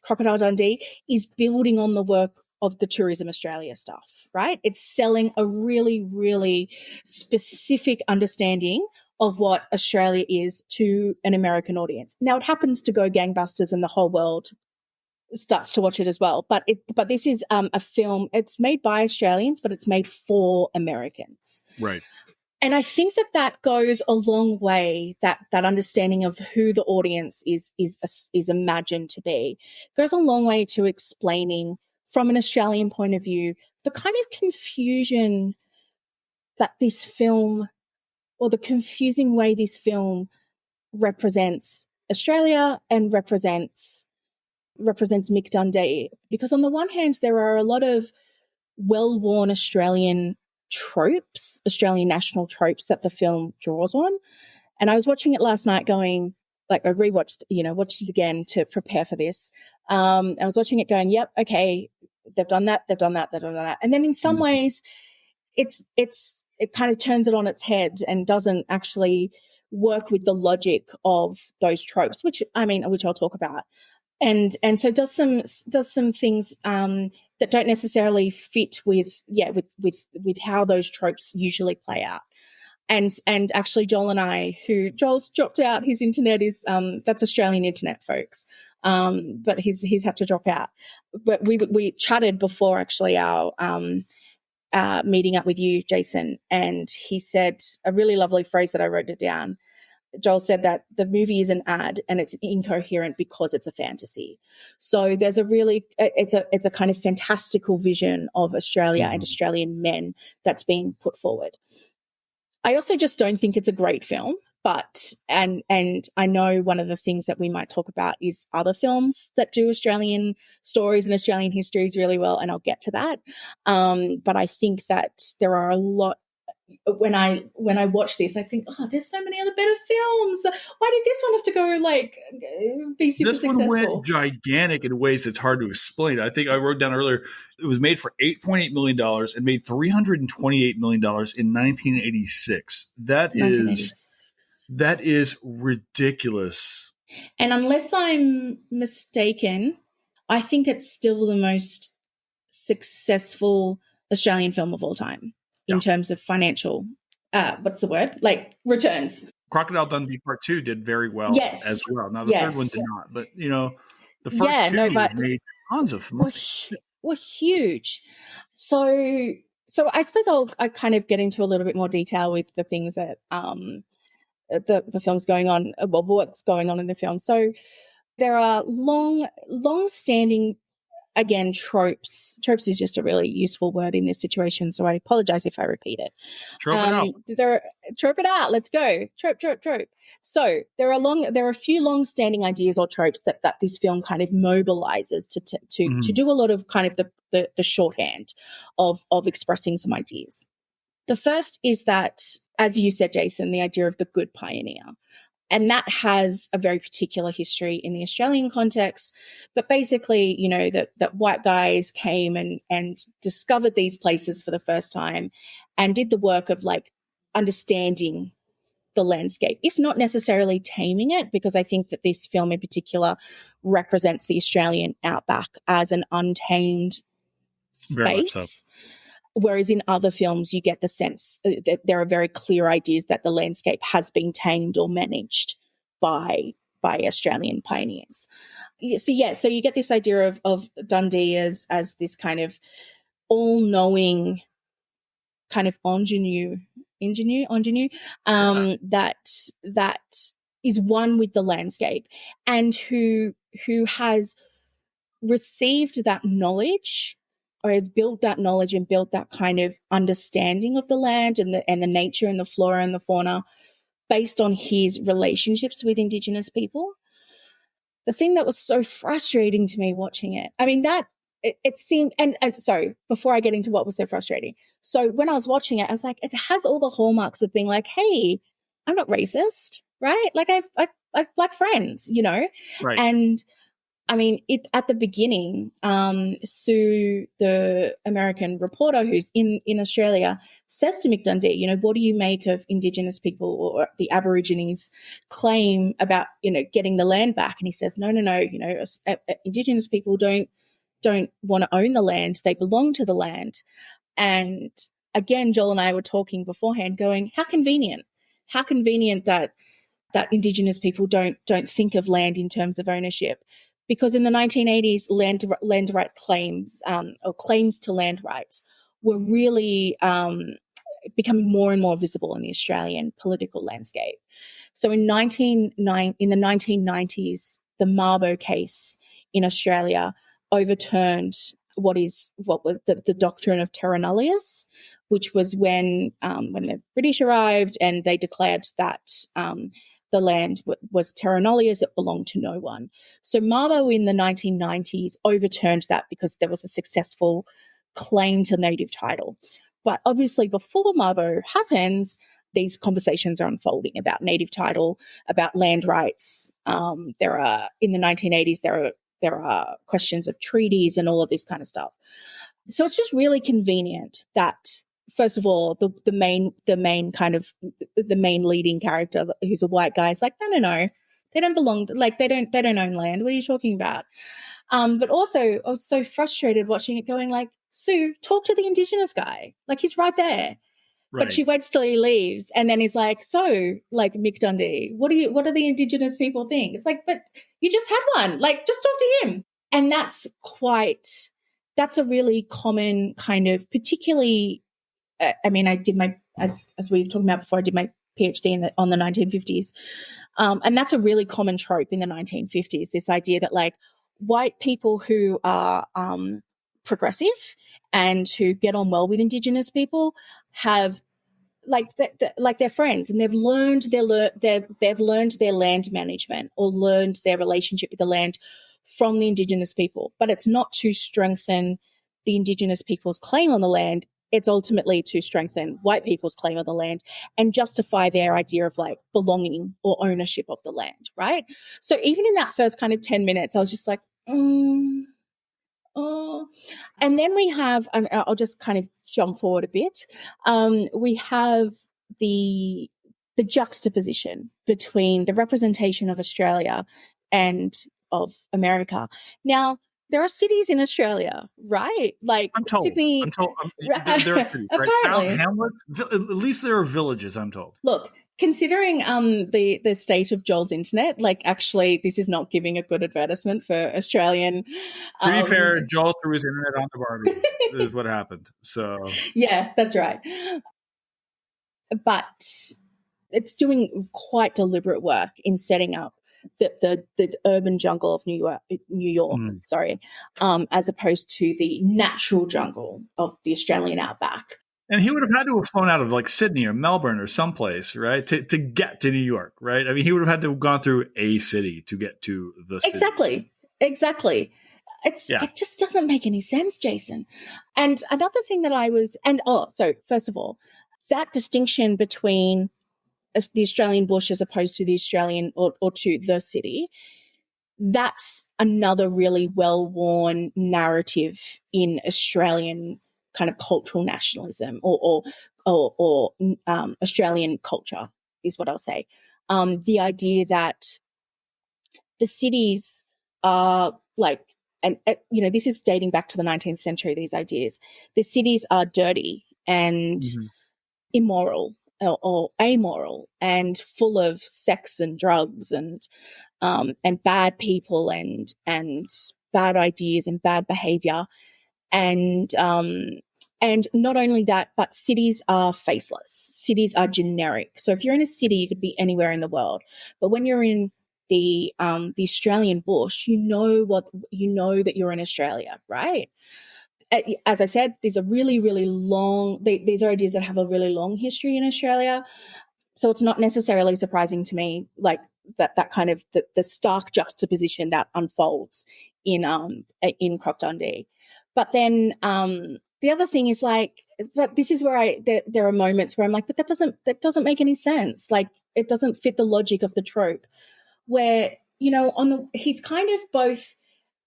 Crocodile Dundee is building on the work of the Tourism Australia stuff, right? It's selling a really, really specific understanding of what Australia is to an American audience. Now, it happens to go gangbusters and the whole world starts to watch it as well. But this is a film, it's made by Australians, but it's made for Americans. Right. And I think that goes a long way, that understanding of who the audience is imagined to be, goes a long way to explaining, from an Australian point of view, the kind of confusion that this film, or the confusing way this film represents Australia and represents Mick Dundee. Because on the one hand, there are a lot of well-worn Australian tropes, Australian national tropes that the film draws on. And I was watching it last night going, like, I watched it again to prepare for this. I was watching it going, yep, okay, they've done that. And then in some ways it kind of turns it on its head and doesn't actually work with the logic of those tropes, which I'll talk about. And so does some things that don't necessarily fit with how those tropes usually play out. And actually Joel's dropped out. His internet is that's Australian internet, folks. But he's had to drop out. But we chatted before actually our meeting up with you, Jason, and he said a really lovely phrase that I wrote it down. Joel said that the movie is an ad and it's incoherent because it's a fantasy. So there's it's a kind of fantastical vision of Australia and Australian men that's being put forward. I also just don't think it's a great film, but and I know one of the things that we might talk about is other films that do Australian stories and Australian histories really well, and I'll get to that. But I think that there are a lot. When I watch this, I think, there's so many other better films. Why did this one have to go be super successful? This one went gigantic in ways that's hard to explain. I think I wrote down earlier, it was made for $8.8 million and made $328 million in 1986. That is ridiculous. And unless I'm mistaken, I think it's still the most successful Australian film of all time. In terms of financial, what's the word? Like returns. Crocodile Dundee Part 2 did very well as well. Now, the third one did not. But, the first two made tons of money. Were huge. So I suppose I kind of get into a little bit more detail with the things that the film's going on, well, what's going on in the film. So there are long-standing, again, tropes. Tropes is just a really useful word in this situation, so I apologize if I repeat it. Trope it out. Trope it out. Let's go. Trope. So there are a few long-standing ideas or tropes that this film kind of mobilizes to do a lot of kind of the shorthand of expressing some ideas. The first is that, as you said, Jason, the idea of the good pioneer. And that has a very particular history in the Australian context. But basically, that white guys came and discovered these places for the first time and did the work of like understanding the landscape, if not necessarily taming it, because I think that this film in particular represents the Australian outback as an untamed space. Whereas in other films, you get the sense that there are very clear ideas that the landscape has been tamed or managed by Australian pioneers. So you get this idea of Dundee as this kind of all-knowing kind of ingenue, that is one with the landscape, and who has received that knowledge, or has built that knowledge and built that kind of understanding of the land and the nature and the flora and the fauna based on his relationships with Indigenous people. The thing that was so frustrating to me watching it, I mean, that it seemed, and sorry, before I get into what was so frustrating. So when I was watching it, I was like, it has all the hallmarks of being like, hey, I'm not racist, right? Like I've black friends, you know? Right. And I mean, at the beginning, Sue, the American reporter who's in Australia, says to Mick Dundee, you know, what do you make of Indigenous people or the Aborigines' claim about, you know, getting the land back? And he says, no, you know, Indigenous people don't want to own the land. They belong to the land. And again, Joel and I were talking beforehand going, how convenient that Indigenous people don't think of land in terms of ownership. Because in the 1980s, land right claims or claims to land rights were really becoming more and more visible in the Australian political landscape. So in the 1990s, the Mabo case in Australia overturned what was the doctrine of terra nullius, which was when the British arrived and they declared that the land was terra nullius, it belonged to no one. So Mabo in the 1990s overturned that because there was a successful claim to native title. But obviously before Mabo happens, these conversations are unfolding about native title, about land rights. There are, in the 1980s, there are questions of treaties and all of this kind of stuff. So it's just really convenient that, first of all, the main leading character, who's a white guy, is like, no, they don't belong. Like they don't own land. What are you talking about? But also, I was so frustrated watching it, going like, Sue, talk to the Indigenous guy. Like he's right there. Right. But she waits till he leaves, and then he's like, so, like, Mick Dundee, what do the Indigenous people think? It's like, but you just had one. Like, just talk to him. And that's a really common kind of, particularly, I mean, I did my, as we were talking about before, I did my PhD on the 1950s. And that's a really common trope in the 1950s, this idea that, like, white people who are progressive and who get on well with Indigenous people have, like, they're friends, and they've learned their land management or learned their relationship with the land from the Indigenous people. But it's not to strengthen the Indigenous people's claim on the land. It's ultimately to strengthen white people's claim on the land and justify their idea of, like, belonging or ownership of the land, right? So even in that first kind of 10 minutes, I was just like, oh. And then we have, I'll just kind of jump forward a bit. We have the juxtaposition between the representation of Australia and of America. Now, there are cities in Australia, right? Like Sydney. I'm told. There are cities, right? Apparently. Hamlets. At least there are villages, I'm told. Look, considering the state of Joel's internet, like, actually this is not giving a good advertisement for Australian. To be fair, Joel threw his internet on the Barbie. Is what happened. So yeah, that's right. But it's doing quite deliberate work in setting up the urban jungle of New York, as opposed to the natural jungle of the Australian outback. And he would have had to have flown out of, like, Sydney or Melbourne or someplace, right, to get to New York, right? I mean, he would have had to have gone through a city to get to the city. Exactly. It just doesn't make any sense, Jason. And another thing that so first of all, that distinction between the Australian bush as opposed to the Australian or to the city, that's another really well-worn narrative in Australian kind of cultural nationalism or Australian culture is what I'll say. The idea that the cities are like, and you know, this is dating back to the 19th century, these ideas. The cities are dirty and immoral or amoral and full of sex and drugs and bad people and bad ideas and bad behavior. And not only that, but cities are faceless. Cities are generic. So if you're in a city, you could be anywhere in the world. But when you're in the Australian bush, you know that you're in Australia, right? As I said, these are really, really long. These are ideas that have a really long history in Australia. So it's not necessarily surprising to me, like that kind of the stark juxtaposition that unfolds in Croc Dundee. But then the other thing is like, but this is where there are moments where I'm like, but that doesn't make any sense. Like it doesn't fit the logic of the trope, where he's kind of both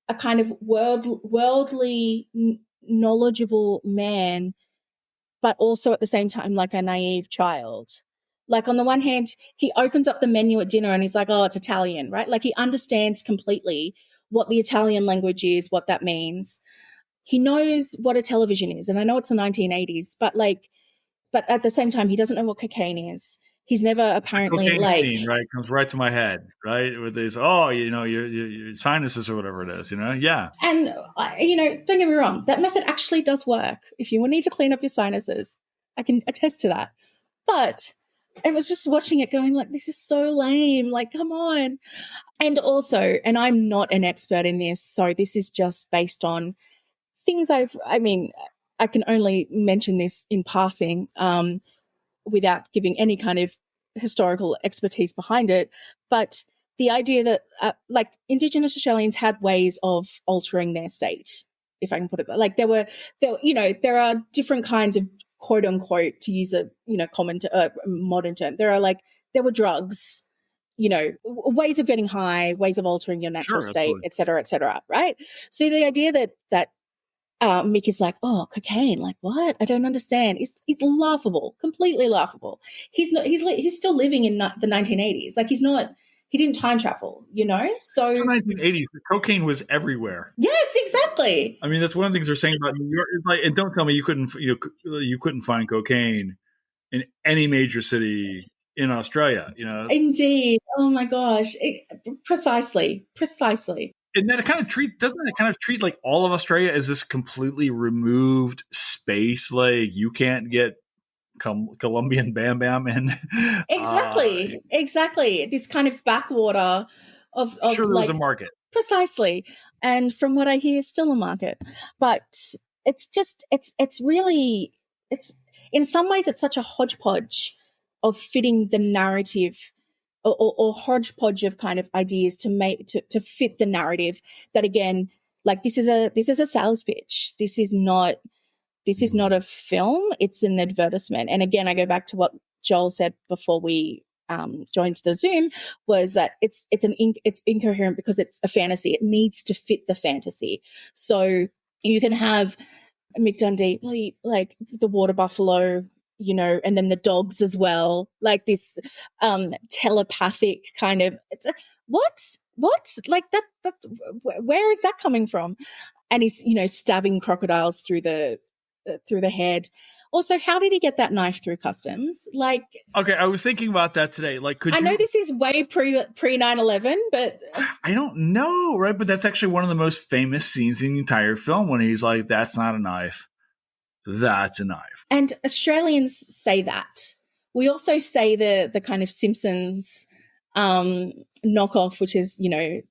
a kind of worldly knowledgeable man, but also at the same time like a naive child. Like on the one hand, he opens up the menu at dinner and he's like, oh, it's Italian, right? Like he understands completely what the Italian language is, what that means. He knows what a television is. And I know it's the 1980s, but at the same time, he doesn't know what cocaine is. He's never apparently cocaine scene, right? Comes right to my head, right? With this, your sinuses or whatever it is, yeah. And, don't get me wrong, that method actually does work. If you need to clean up your sinuses, I can attest to that. But I was just watching it going like, this is so lame. Like, come on. And also, and I'm not an expert in this, so this is just based on things I can only mention this in passing without giving any kind of historical expertise behind it. But the idea that Indigenous Australians had ways of altering their state, if I can put it like there are different kinds of quote unquote, to use a common modern term, there were drugs, ways of getting high, ways of altering your natural state, et cetera, right? So the idea that Mick is like, oh, cocaine, like what? I don't understand. He's laughable, completely laughable. He's still living in the 1980s. Like he didn't time travel, So it's the 1980s, the cocaine was everywhere. Yes, exactly. I mean, that's one of the things they're saying about New York. It's like, and don't tell me you couldn't find cocaine in any major city in Australia. Indeed. Oh my gosh. Precisely. And then doesn't it kind of treat like all of Australia as this completely removed space? Like you can't get Colombian Bam Bam in. Exactly. This kind of backwater of sure, there's a market. Precisely. And from what I hear, still a market. But it's just, it's really, in some ways, it's such a hodgepodge of fitting the narrative or hodgepodge of kind of ideas to fit the narrative that, again, like this is a sales pitch. This is not a film. It's an advertisement. And again, I go back to what Joel said before we joined the Zoom, was that it's incoherent because it's a fantasy. It needs to fit the fantasy. So you can have Mick Dundee, like the water buffalo, and then the dogs as well, like this telepathic kind of what like that where is that coming from? And he's stabbing crocodiles through the head. Also, how did he get that knife through customs? Like, okay, I was thinking about that today. Like, I know this is way pre 9/11, but I don't know, right? But that's actually one of the most famous scenes in the entire film when he's like, "That's not a knife, that's a knife." And Australians say that. We also say the kind of Simpsons knockoff, which is,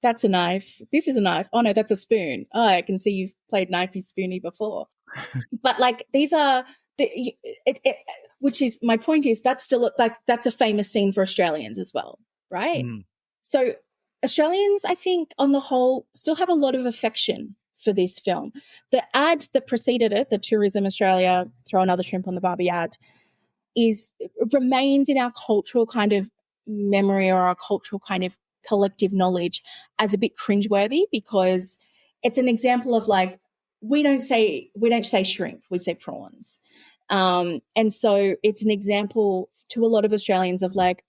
that's a knife. This is a knife. Oh no, that's a spoon. Oh, I can see you've played knifey spoony before. But like these are which is my point is that's still like that's a famous scene for Australians as well, right? Mm. So Australians, I think, on the whole, still have a lot of affection for this film. The ad that preceded it, the Tourism Australia throw another shrimp on the barbie ad, remains in our cultural kind of memory or our cultural kind of collective knowledge as a bit cringeworthy, because it's an example of like we don't say shrimp, we say prawns. And so it's an example to a lot of Australians of like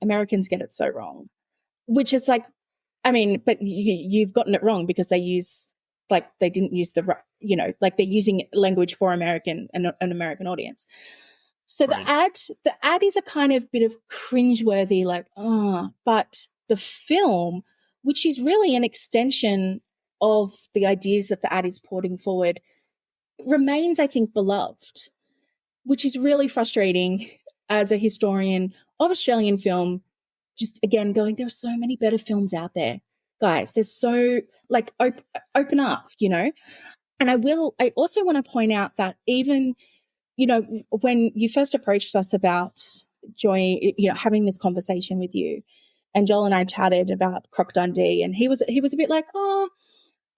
Americans get it so wrong, which is like, I mean, but you've gotten it wrong because they didn't use like they're using language for an American audience. So right. The ad is a kind of bit of cringeworthy, like, but the film, which is really an extension of the ideas that the ad is putting forward remains, I think, beloved, which is really frustrating as a historian of Australian film. Just again going, there are so many better films out there, guys. There's so like open up, you know. And I also want to point out that even, you know, when you first approached us about having this conversation with you, and Joel and I chatted about Croc Dundee, and he was a bit like, oh,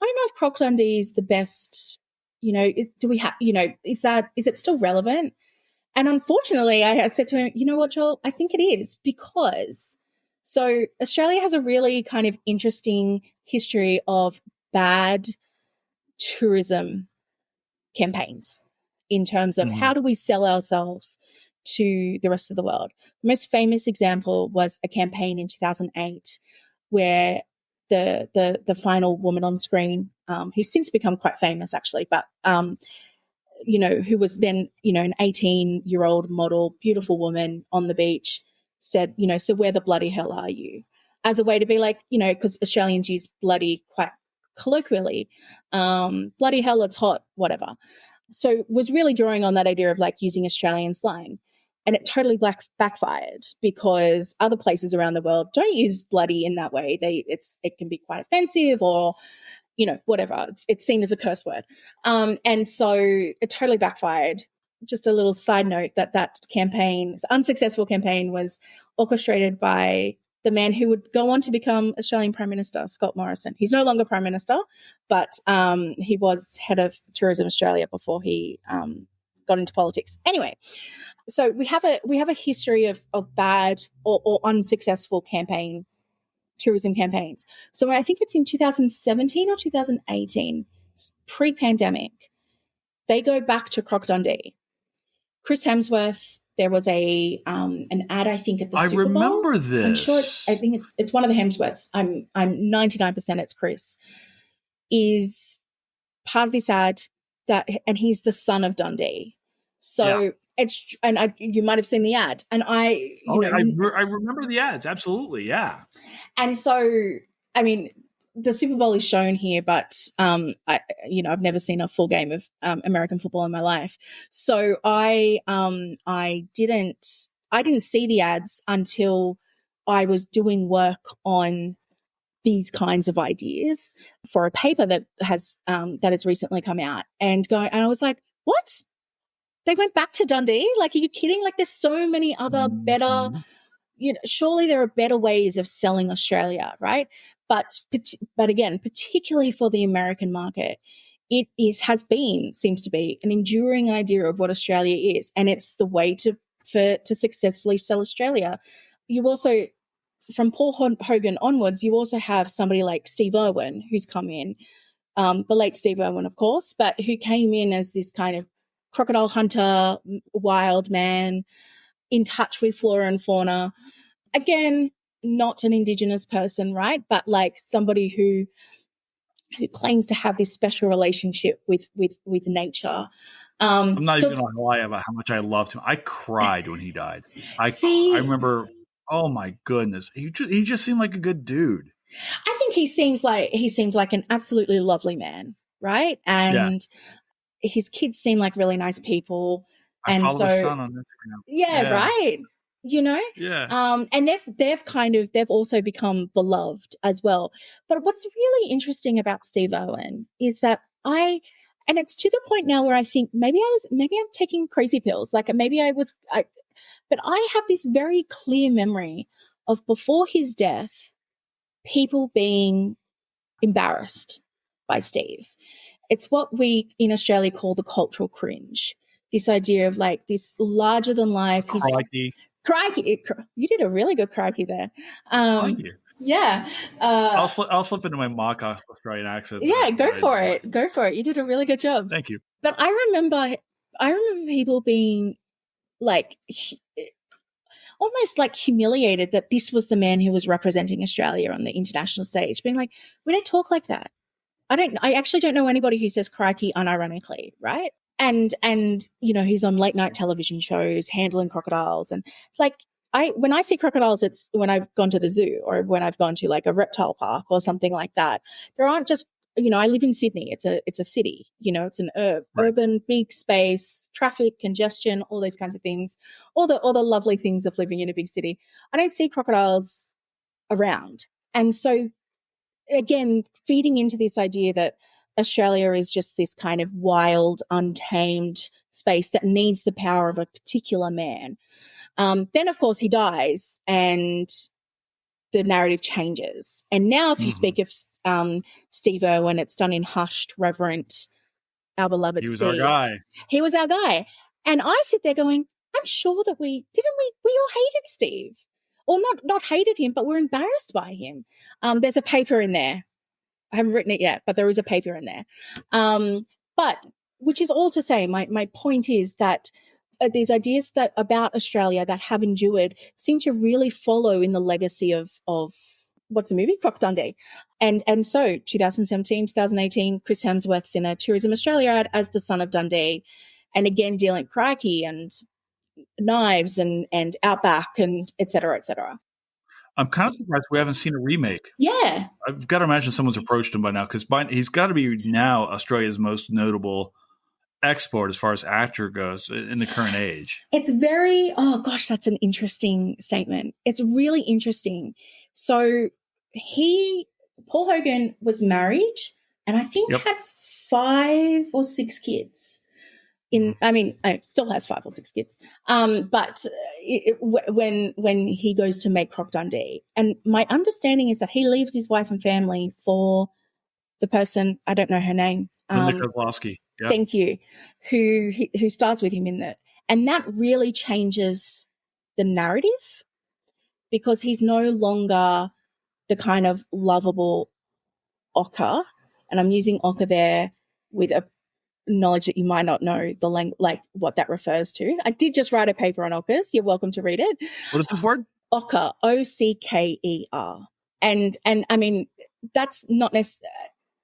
I don't know if Croc Dundee is the best, you know, do we have, you know, is it still relevant? And unfortunately, I said to him, you know what, Joel, I think it is, because so Australia has a really kind of interesting history of bad tourism campaigns in terms of how do we sell ourselves to the rest of the world. The most famous example was a campaign in 2008 where the final woman on screen, who's since become quite famous actually, but you know, who was then, you know, an 18-year-old model, beautiful woman on the beach, said, you know, so where the bloody hell are you? As a way to be like, you know, because Australians use bloody quite colloquially, bloody hell, it's hot, whatever. So was really drawing on that idea of like using Australian slang. And it totally backfired because other places around the world don't use bloody in that way. It can be quite offensive, or, you know, whatever. It's seen as a curse word. And so it totally backfired. Just a little side note that campaign, this unsuccessful campaign, was orchestrated by the man who would go on to become Australian Prime Minister, Scott Morrison. He's no longer Prime Minister, but he was head of Tourism Australia before he got into politics. Anyway, so we have a history of bad or unsuccessful tourism campaigns. So I think it's in 2017 or 2018, pre-pandemic, they go back to Croc Dundee. Chris Hemsworth, there was an ad, I think, at the Super Bowl. I remember this. I'm sure it's one of the Hemsworths. I'm 99% it's Chris. Is part of this ad and he's the son of Dundee. So you might have seen the ad, and I remember the ads, absolutely, yeah. And so, I mean, the Super Bowl is shown here, but I've never seen a full game of American football in my life. So I didn't see the ads until I was doing work on these kinds of ideas for a paper that has recently come out, and I was like, what? They went back to Dundee? Like, are you kidding? Like, there's so many other better, you know, surely there are better ways of selling Australia, right? But again, particularly for the American market, seems to be an enduring idea of what Australia is, and it's the way to successfully sell Australia. You also, from Paul Hogan onwards, you also have somebody like Steve Irwin who's come in, the late Steve Irwin, of course, but who came in as this kind of crocodile hunter, wild man, in touch with flora and fauna. Again, not an Indigenous person, right? But like somebody who claims to have this special relationship with nature. I'm not even going to lie about how much I loved him. I cried when he died. I remember, oh my goodness. He just seemed like a good dude. I think he seemed like an absolutely lovely man, right? And his kids seem like really nice people. I follow his son on Instagram. Yeah, right. You know? Yeah. And they've also become beloved as well. But what's really interesting about Steve Irwin is that and it's to the point now where I think maybe I'm taking crazy pills. Like but I have this very clear memory of before his death, people being embarrassed by Steve. It's what we in Australia call the cultural cringe. This idea of like this larger than life. Crikey. You did a really good crikey there. Thank you. Yeah. I'll slip into my mock Australian accent. Yeah, go for it. You did a really good job. Thank you. But I remember people being like almost like humiliated that this was the man who was representing Australia on the international stage, being like, we don't talk like that. I actually don't know anybody who says crikey unironically, right? And you know, he's on late night television shows handling crocodiles, and like when I see crocodiles, it's when I've gone to the zoo or when I've gone to like a reptile park or something like that. There aren't just I live in Sydney. It's a city, it's an urban, big space, traffic, congestion, all those kinds of things, all the lovely things of living in a big city. I don't see crocodiles around. And so again, feeding into this idea that Australia is just this kind of wild, untamed space that needs the power of a particular man. Then, of course, he dies and the narrative changes. And now if you speak of Steve Irwin, it's done in hushed, reverent, our beloved Steve. He was our guy. He was our guy. And I sit there going, I'm sure that we all hated Steve. Or not hated him, but we're embarrassed by him. There's a paper in there. I haven't written it yet, but there is a paper in there. But which is all to say, my point is that these ideas that about Australia that have endured seem to really follow in the legacy of what's the movie? Crocodile Dundee. And so 2017, 2018, Chris Hemsworth's in a Tourism Australia ad as the son of Dundee. And again, dealing crikey and knives and Outback and et cetera, et cetera. I'm kind of surprised we haven't seen a remake. Yeah. I've got to imagine someone's approached him by now because he's got to be now Australia's most notable export as far as actor goes in the current age. It's very, oh gosh, that's an interesting statement. It's really interesting. So Paul Hogan was married and I think had 5 or 6 kids. Still has 5 or 6 kids. But when he goes to make Croc Dundee, and my understanding is that he leaves his wife and family for the person, I don't know her name. Linda Kozlowski. Yeah. Thank you. Who stars with him in that. And that really changes the narrative because he's no longer the kind of lovable ochre. And I'm using ochre there with a knowledge that you might not know the like what that refers to. I did just write a paper on ochres. You're welcome to read it. What is this word? Ochre, OCKER. And I mean, that's not necessarily,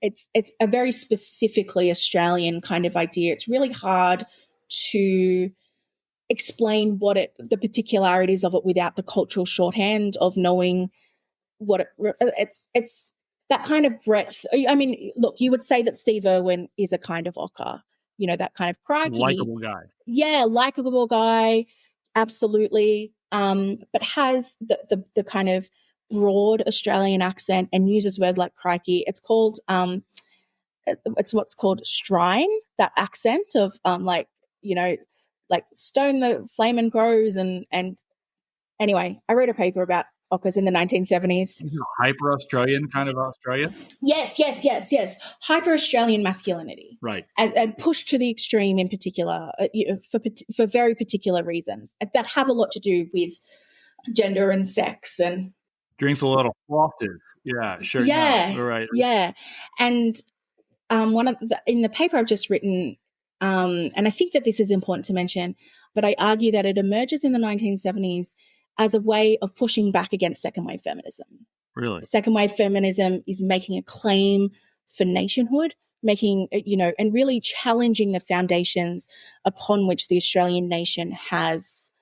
it's a very specifically Australian kind of idea. It's really hard to explain the particularities of it without the cultural shorthand of knowing what it's that kind of breadth. I mean, look, you would say that Steve Irwin is a kind of ochre, that kind of crikey. Likeable guy. Yeah, likeable guy, absolutely. But has the kind of broad Australian accent and uses word like crikey. It's called, it's what's called strine, that accent of like stone the flame and grows. And anyway, I wrote a paper about ochres in the 1970s. Hyper Australian kind of Australia? Yes. Hyper Australian masculinity. Right. And pushed to the extreme in particular, for very particular reasons that have a lot to do with gender and sex and drinks a lot of frosted. Yeah, sure. Yeah. Right. Yeah. And in the paper I've just written, and I think that this is important to mention, but I argue that it emerges in the 1970s as a way of pushing back against second wave feminism. Really? Second wave feminism is making a claim for nationhood, and really challenging the foundations upon which the Australian nation has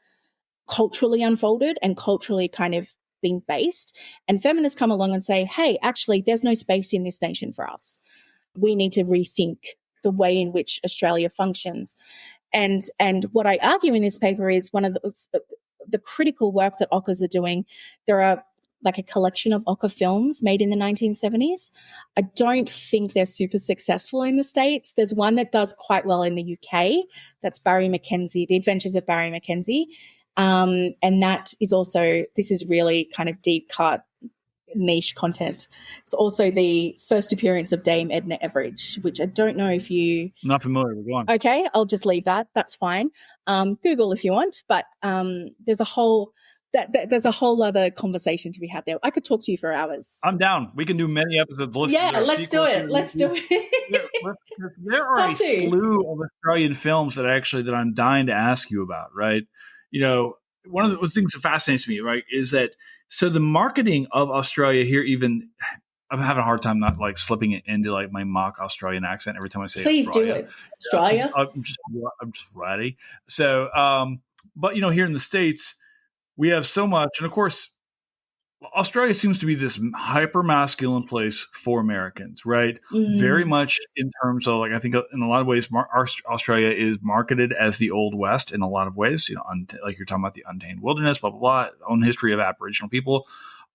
culturally unfolded and culturally kind of been based. And feminists come along and say, hey, actually, there's no space in this nation for us. We need to rethink the way in which Australia functions. And what I argue in this paper is one of the critical work that ochres are doing. There are like a collection of ochre films made in the 1970s. I don't think they're super successful in the States. There's one that does quite well in the UK. That's Barry Mackenzie, The Adventures of Barry Mackenzie. And that is also, this is really kind of deep cut niche content. It's also the first appearance of Dame Edna Everage, which I don't know if you... Not familiar with one. Okay, I'll just leave that. That's fine. Google if you want, but there's a whole other conversation to be had there. I could talk to you for hours. I'm down. We can do many episodes. Yeah, let's do it. There are a slew of Australian films that I'm dying to ask you about, right? One of the things that fascinates me, right, is that so the marketing of Australia here, even I'm having a hard time not like slipping it into like my mock Australian accent every time I say Please Australia. do it. Australia. I'm just ready. So, but here in the States, we have so much, and of course, Australia seems to be this hyper masculine place for Americans, right? Very much in terms of, like, I think in a lot of ways, Australia is marketed as the Old West in a lot of ways. You know, like you're talking about the untamed wilderness, blah blah blah, own history of Aboriginal people.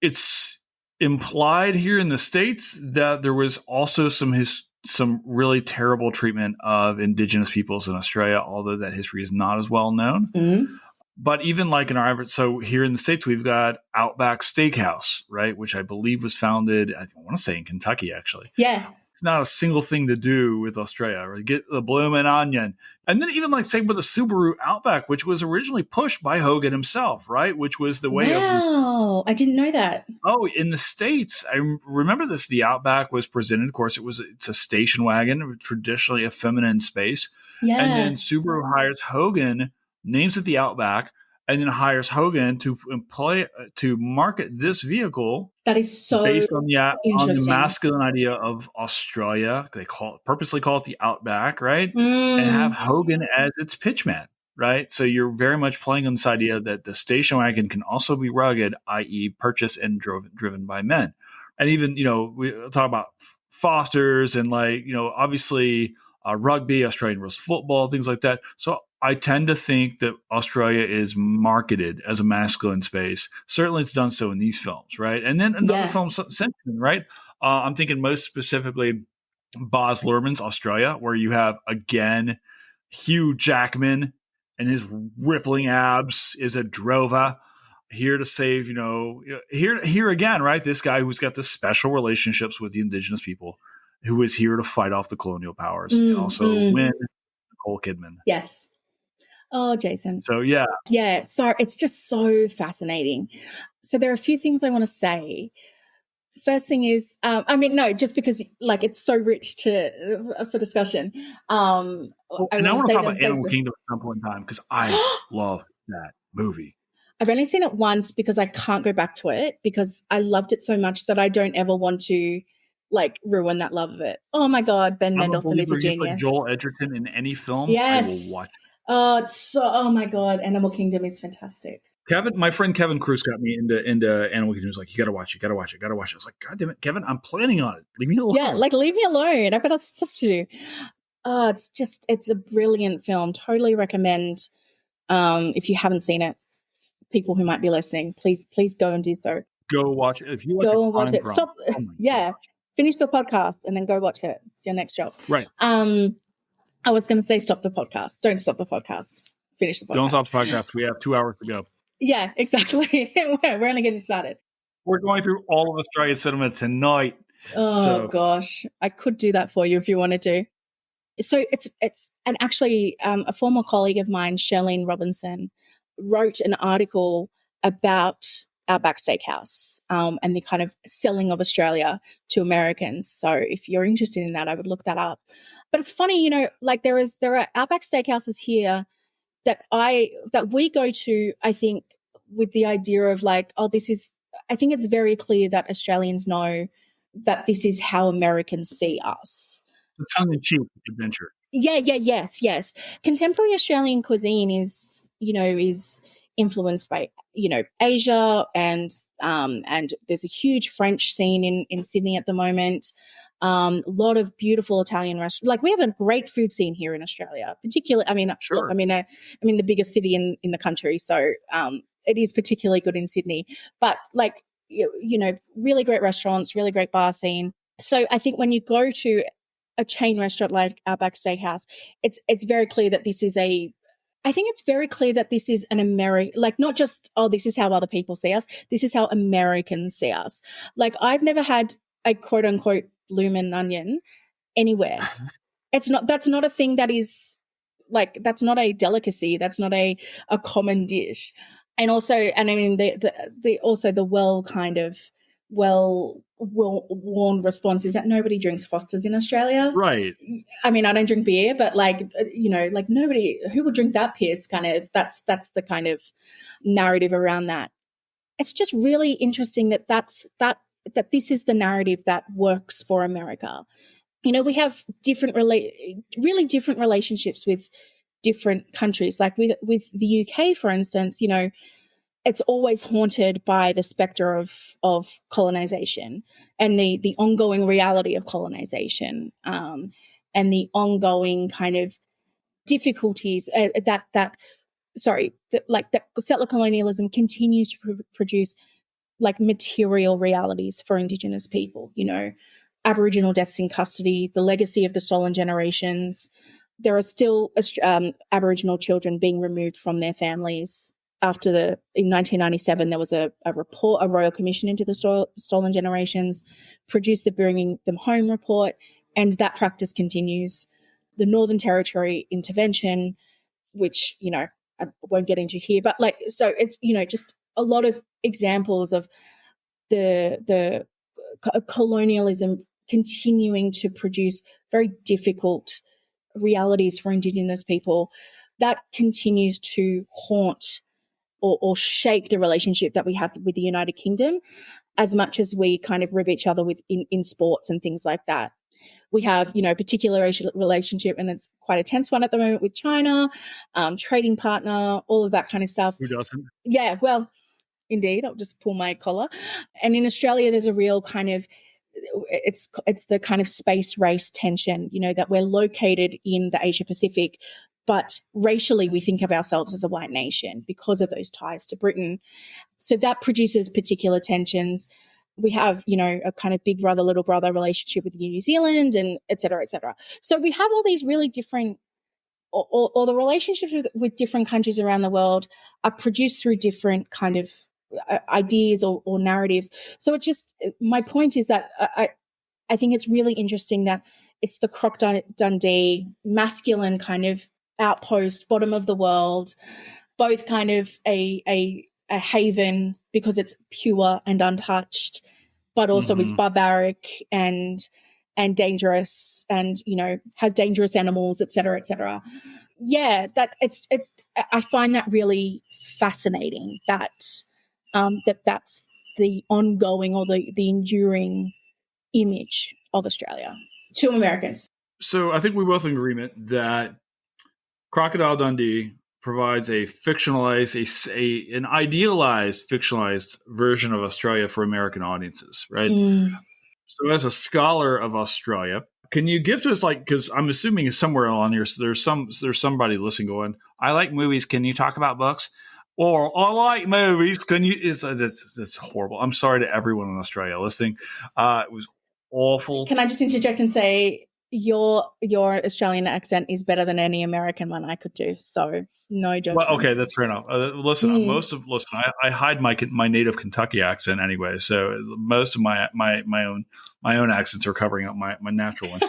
It's implied here in the States that there was also some really terrible treatment of Indigenous peoples in Australia, although that history is not as well known. But even like in our average, so here in the States, we've got Outback Steakhouse, right? Which I believe was founded, I want to say in Kentucky, actually. Yeah. It's not a single thing to do with Australia, right? Get the bloomin' onion. And then even like same with the Subaru Outback, which was originally pushed by Hogan himself, right? Which was the way of... Wow, I didn't know that. Oh, in the States, I remember this, the Outback was presented, of course, it's a station wagon, traditionally a feminine space. Yeah. And then Subaru hires Hogan, names it the Outback, and then hires Hogan to market this vehicle. That is so based on the masculine idea of Australia. They purposely call it the Outback, right? And have Hogan as its pitchman, right? So you're very much playing on this idea that the station wagon can also be rugged, i.e., purchased and driven by men. And even, you know, we talk about Foster's and, like, you know, obviously rugby, Australian rules football, things like that. So I tend to think that Australia is marketed as a masculine space. Certainly it's done so in these films, right? And then another film, right? I'm thinking most specifically Baz Luhrmann's Australia, where you have, again, Hugh Jackman and his rippling abs is a drover here to save, you know, here again, right? This guy who's got this special relationships with the Indigenous people, who is here to fight off the colonial powers and also win Nicole Kidman. Yes. Oh, Jason. So, yeah. Yeah. So it's just so fascinating. So there are a few things I want to say. The first thing is, just because, like, it's so rich for discussion. And I want to talk about Animal Kingdom at some point in time, because I love that movie. I've only seen it once because I can't go back to it, because I loved it so much that I don't ever want to, like, ruin that love of it. Oh my God, Ben Mendelsohn is a genius. Joel Edgerton in any film, yes. I will watch it. Oh my God, Animal Kingdom is fantastic. My friend Kevin Cruz got me into Animal Kingdom. He was like, you got to watch it. I was like, God damn it, Kevin, I'm planning on it. Leave me alone. Yeah, like, leave me alone. I've got other stuff to do. It's a brilliant film. Totally recommend. If you haven't seen it, people who might be listening, please go and do so. Go watch it. If you go and watch it. Stop. Finish the podcast and then go watch it. It's your next job. Right. I was going to say stop the podcast. Don't stop the podcast. Finish the podcast. Don't stop the podcast. We have 2 hours to go. Yeah, exactly. We're only getting started. We're going through all of Australian cinema tonight. Oh, gosh. I could do that for you if you wanted to. So it's and actually a former colleague of mine, Shirlene Robinson, wrote an article about Outback Steakhouse and the kind of selling of Australia to Americans. So if you're interested in that, I would look that up. But it's funny, you know, like there are Outback Steakhouses here that we go to, I think, with the idea of, like, I think it's very clear that Australians know that this is how Americans see us. The tongue-in-cheek adventure. Yes. Contemporary Australian cuisine is influenced by, Asia, and there's a huge French scene in Sydney at the moment. A lot of beautiful Italian restaurants. Like, we have a great food scene here in Australia, particularly. Sure. Look, I'm in the biggest city in the country, so it is particularly good in Sydney. But, like, really great restaurants, really great bar scene. So I think when you go to a chain restaurant like Outback Steakhouse, it's very clear that this is an American, like, not just, this is how other people see us. This is how Americans see us. Like, I've never had a quote unquote bloomin' onion anywhere. That's not a thing that is, like, that's not a delicacy. That's not a common dish. And also, and I mean, the well-worn response is that nobody drinks Foster's in Australia. Right. I mean, I don't drink beer, but, like, like, nobody who would drink that piss, kind of, that's the kind of narrative around that. It's just really interesting that this is the narrative that works for America. We have really different relationships with different countries. Like with the UK, for instance, it's always haunted by the specter of colonization and the ongoing reality of colonization, and the ongoing kind of difficulties that settler colonialism continues to produce like material realities for Indigenous people, Aboriginal deaths in custody, the legacy of the stolen generations. There are still Aboriginal children being removed from their families. In 1997, there was a report, a Royal Commission into the Stolen Generations, produced the Bringing Them Home report, and that practice continues. The Northern Territory intervention, which, I won't get into here, but so it's, just a lot of examples of the colonialism continuing to produce very difficult realities for Indigenous people that continues to haunt or shape the relationship that we have with the United Kingdom, as much as we kind of rib each other with in sports and things like that. We have, a particular relationship, and it's quite a tense one at the moment with China, trading partner, all of that kind of stuff. Who doesn't? Yeah, well, indeed, I'll just pull my collar. And in Australia, there's a real kind of, it's the kind of space race tension, that we're located in the Asia Pacific, but racially we think of ourselves as a white nation because of those ties to Britain. So that produces particular tensions. We have, a kind of big brother, little brother relationship with New Zealand, and et cetera, et cetera. So we have all these really different, or the relationships with different countries around the world are produced through different kind of ideas or narratives. So my point is that I think it's really interesting that it's the Crocodile Dundee masculine kind of outpost, bottom of the world, both kind of a haven because it's pure and untouched, but also is barbaric and dangerous, and has dangerous animals, et cetera, et cetera. Yeah, I find that really fascinating. That's the ongoing or the enduring image of Australia to Americans. So I think we both in agreement that Crocodile Dundee provides a fictionalized, an idealized, fictionalized version of Australia for American audiences, right? So as a scholar of Australia, can you give to us, because I'm assuming somewhere on here, there's somebody listening going, I like movies. Can you talk about books? Or I like movies. Can you? It's horrible. I'm sorry to everyone in Australia listening. It was awful. Can I just interject and say your Australian accent is better than any American one I could do. So no judgment. Well, okay, that's fair enough. Listen, I hide my native Kentucky accent anyway. So most of my own accents are covering up my natural one.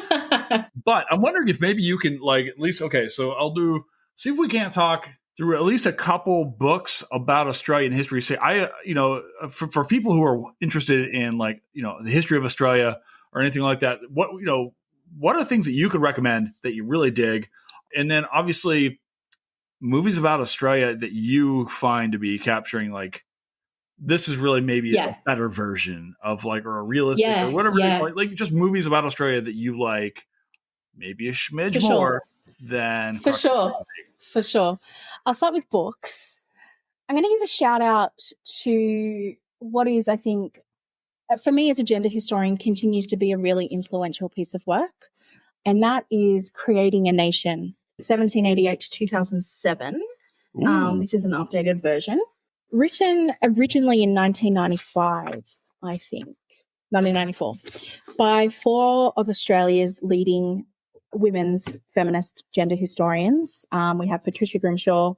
But I'm wondering if maybe you can at least, okay, so see if we can't talk through at least a couple books about Australian history. Say, for people who are interested in the history of Australia or anything like that, what are things that you could recommend that you really dig? And then obviously movies about Australia that you find to be capturing, this is really maybe a better version of or a realistic or whatever, just movies about Australia that you like maybe a smidge more than. For sure. I'll start with books. I'm going to give a shout out to what is, I think, for me as a gender historian, continues to be a really influential piece of work. And that is Creating a Nation, 1788 to 2007. This is an updated version. Written originally in 1995, I think, 1994, by four of Australia's leading women's feminist gender historians. We have Patricia Grimshaw,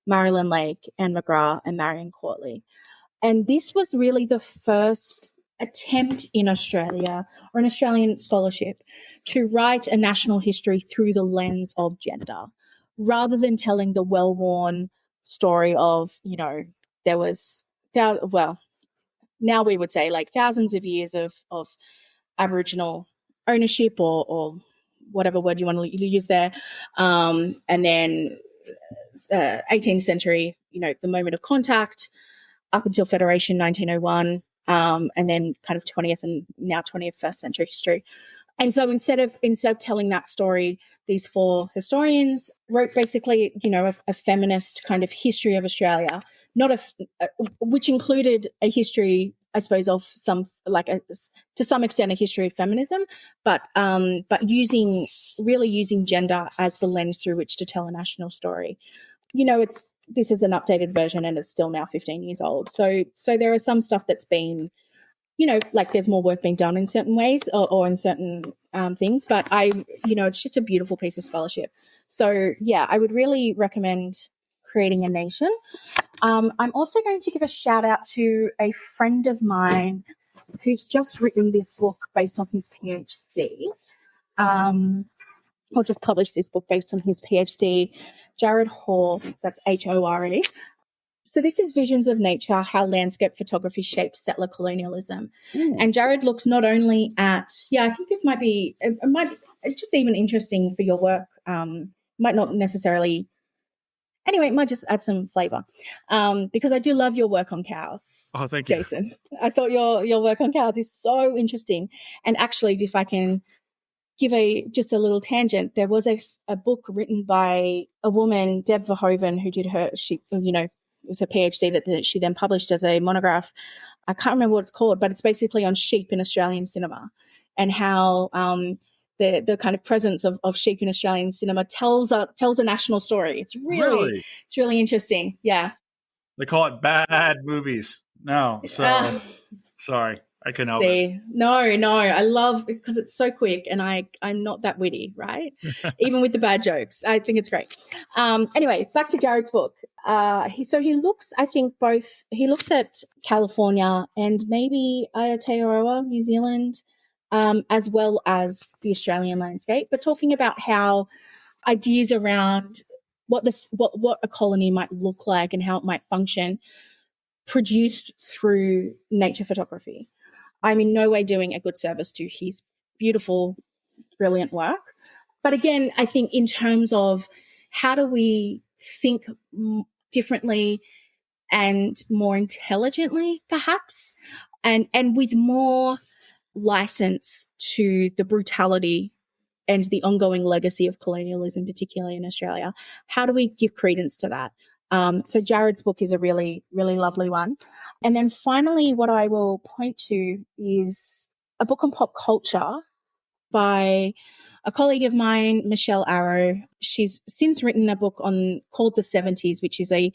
Marilyn Lake, Anne McGrath, and Marion Courtley. And this was really the first attempt in Australia, or in Australian scholarship, to write a national history through the lens of gender, rather than telling the well-worn story of, there was, now we would say thousands of years of Aboriginal ownership or whatever word you want to use there. And then 18th century, the moment of contact up until Federation, 1901, and then kind of 20th and now 21st century history. And so instead of telling that story, these four historians wrote basically, a feminist kind of history of Australia, which included a history, I suppose, of to some extent, a history of feminism, but using gender as the lens through which to tell a national story. This is an updated version and it's still now 15 years old. So there are some stuff that's been, there's more work being done in certain ways or in certain things, but it's just a beautiful piece of scholarship. So yeah, I would really recommend Creating a Nation. I'm also going to give a shout out to a friend of mine who's just written this book based on his PhD, or just published this book based on his PhD, Jared Hore, that's Hore. So this is Visions of Nature, How Landscape Photography Shaped Settler Colonialism. And Jared looks not only at, I think this might be just even interesting for your work, might not necessarily, anyway, it might just add some flavour, because I do love your work on cows. Oh, thank you, Jason. I thought your work on cows is so interesting. And actually, if I can give just a little tangent, there was a book written by a woman, Deb Verhoeven, who did it was her PhD that she then published as a monograph. I can't remember what it's called, but it's basically on sheep in Australian cinema and how the kind of presence of sheep in Australian cinema tells a national story. It's really interesting. Yeah. They call it bad movies. No, so sorry. I couldn't help it. No, I love it because it's so quick and I'm not that witty, right? Even with the bad jokes. I think it's great. Anyway, back to Jared's book. He looks at California and maybe Aotearoa, New Zealand, as well as the Australian landscape, but talking about how ideas around what a colony might look like and how it might function produced through nature photography. I'm in no way doing a good service to his beautiful, brilliant work. But again, I think in terms of how do we think differently and more intelligently, perhaps, and with more license to the brutality and the ongoing legacy of colonialism, particularly in Australia, how do we give credence to that? So Jared's book is a really, really lovely one. And then finally, what I will point to is a book on pop culture by a colleague of mine, Michelle Arrow. She's since written a book called The 70s, which is a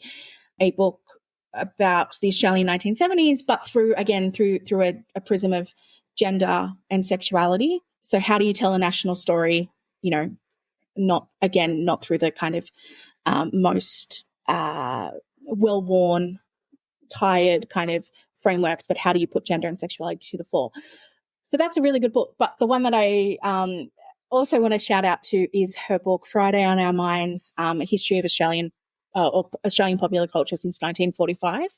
book about the Australian 1970s, but through a prism of gender and sexuality. So how do you tell a national story, not through the kind of most well-worn, tired kind of frameworks, but how do you put gender and sexuality to the fore? So that's a really good book. But the one that I also want to shout out to is her book, Friday on Our Minds, A History of Australian Popular Culture since 1945,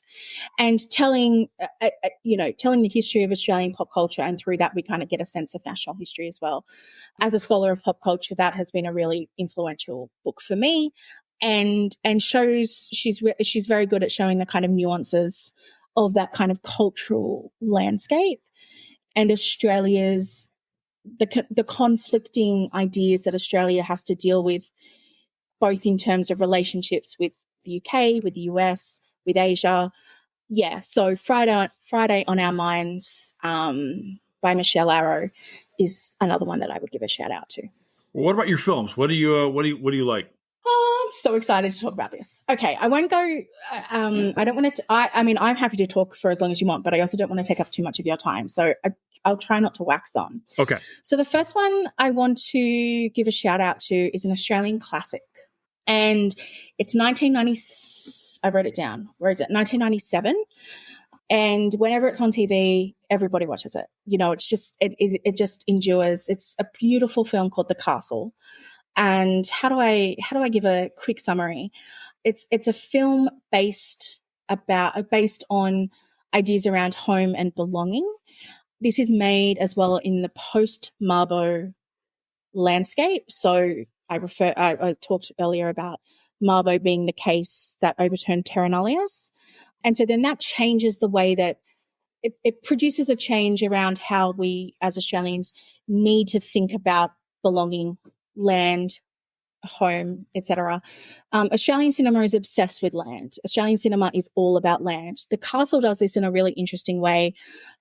and telling the history of Australian pop culture, and through that we kind of get a sense of national history as well. As a scholar of pop culture, that has been a really influential book for me, and shows she's very good at showing the kind of nuances of that kind of cultural landscape and Australia's the conflicting ideas that Australia has to deal with, both in terms of relationships with the UK, with the US, with Asia. Yeah, so Friday on Our Minds by Michelle Arrow is another one that I would give a shout out to. Well, what about your films? What do you like? Oh, I'm so excited to talk about this. Okay, I won't go. I don't want to. I'm happy to talk for as long as you want, but I also don't want to take up too much of your time. So I'll try not to wax on. Okay. So the first one I want to give a shout out to is an Australian classic, and it's 1990. I wrote it down. Where is it? 1997. And whenever it's on TV, everybody watches it. It's just it just endures. It's a beautiful film called The Castle. And how do I give a quick summary? It's a film based on ideas around home and belonging. This is made as well in the post-Mabo landscape. So I talked earlier about Mabo being the case that overturned Terra Nullius. And so then that changes the way that it produces a change around how we as Australians need to think about belonging, land, home, etc. Australian cinema is obsessed with land. Australian cinema is all about land. The Castle does this in a really interesting way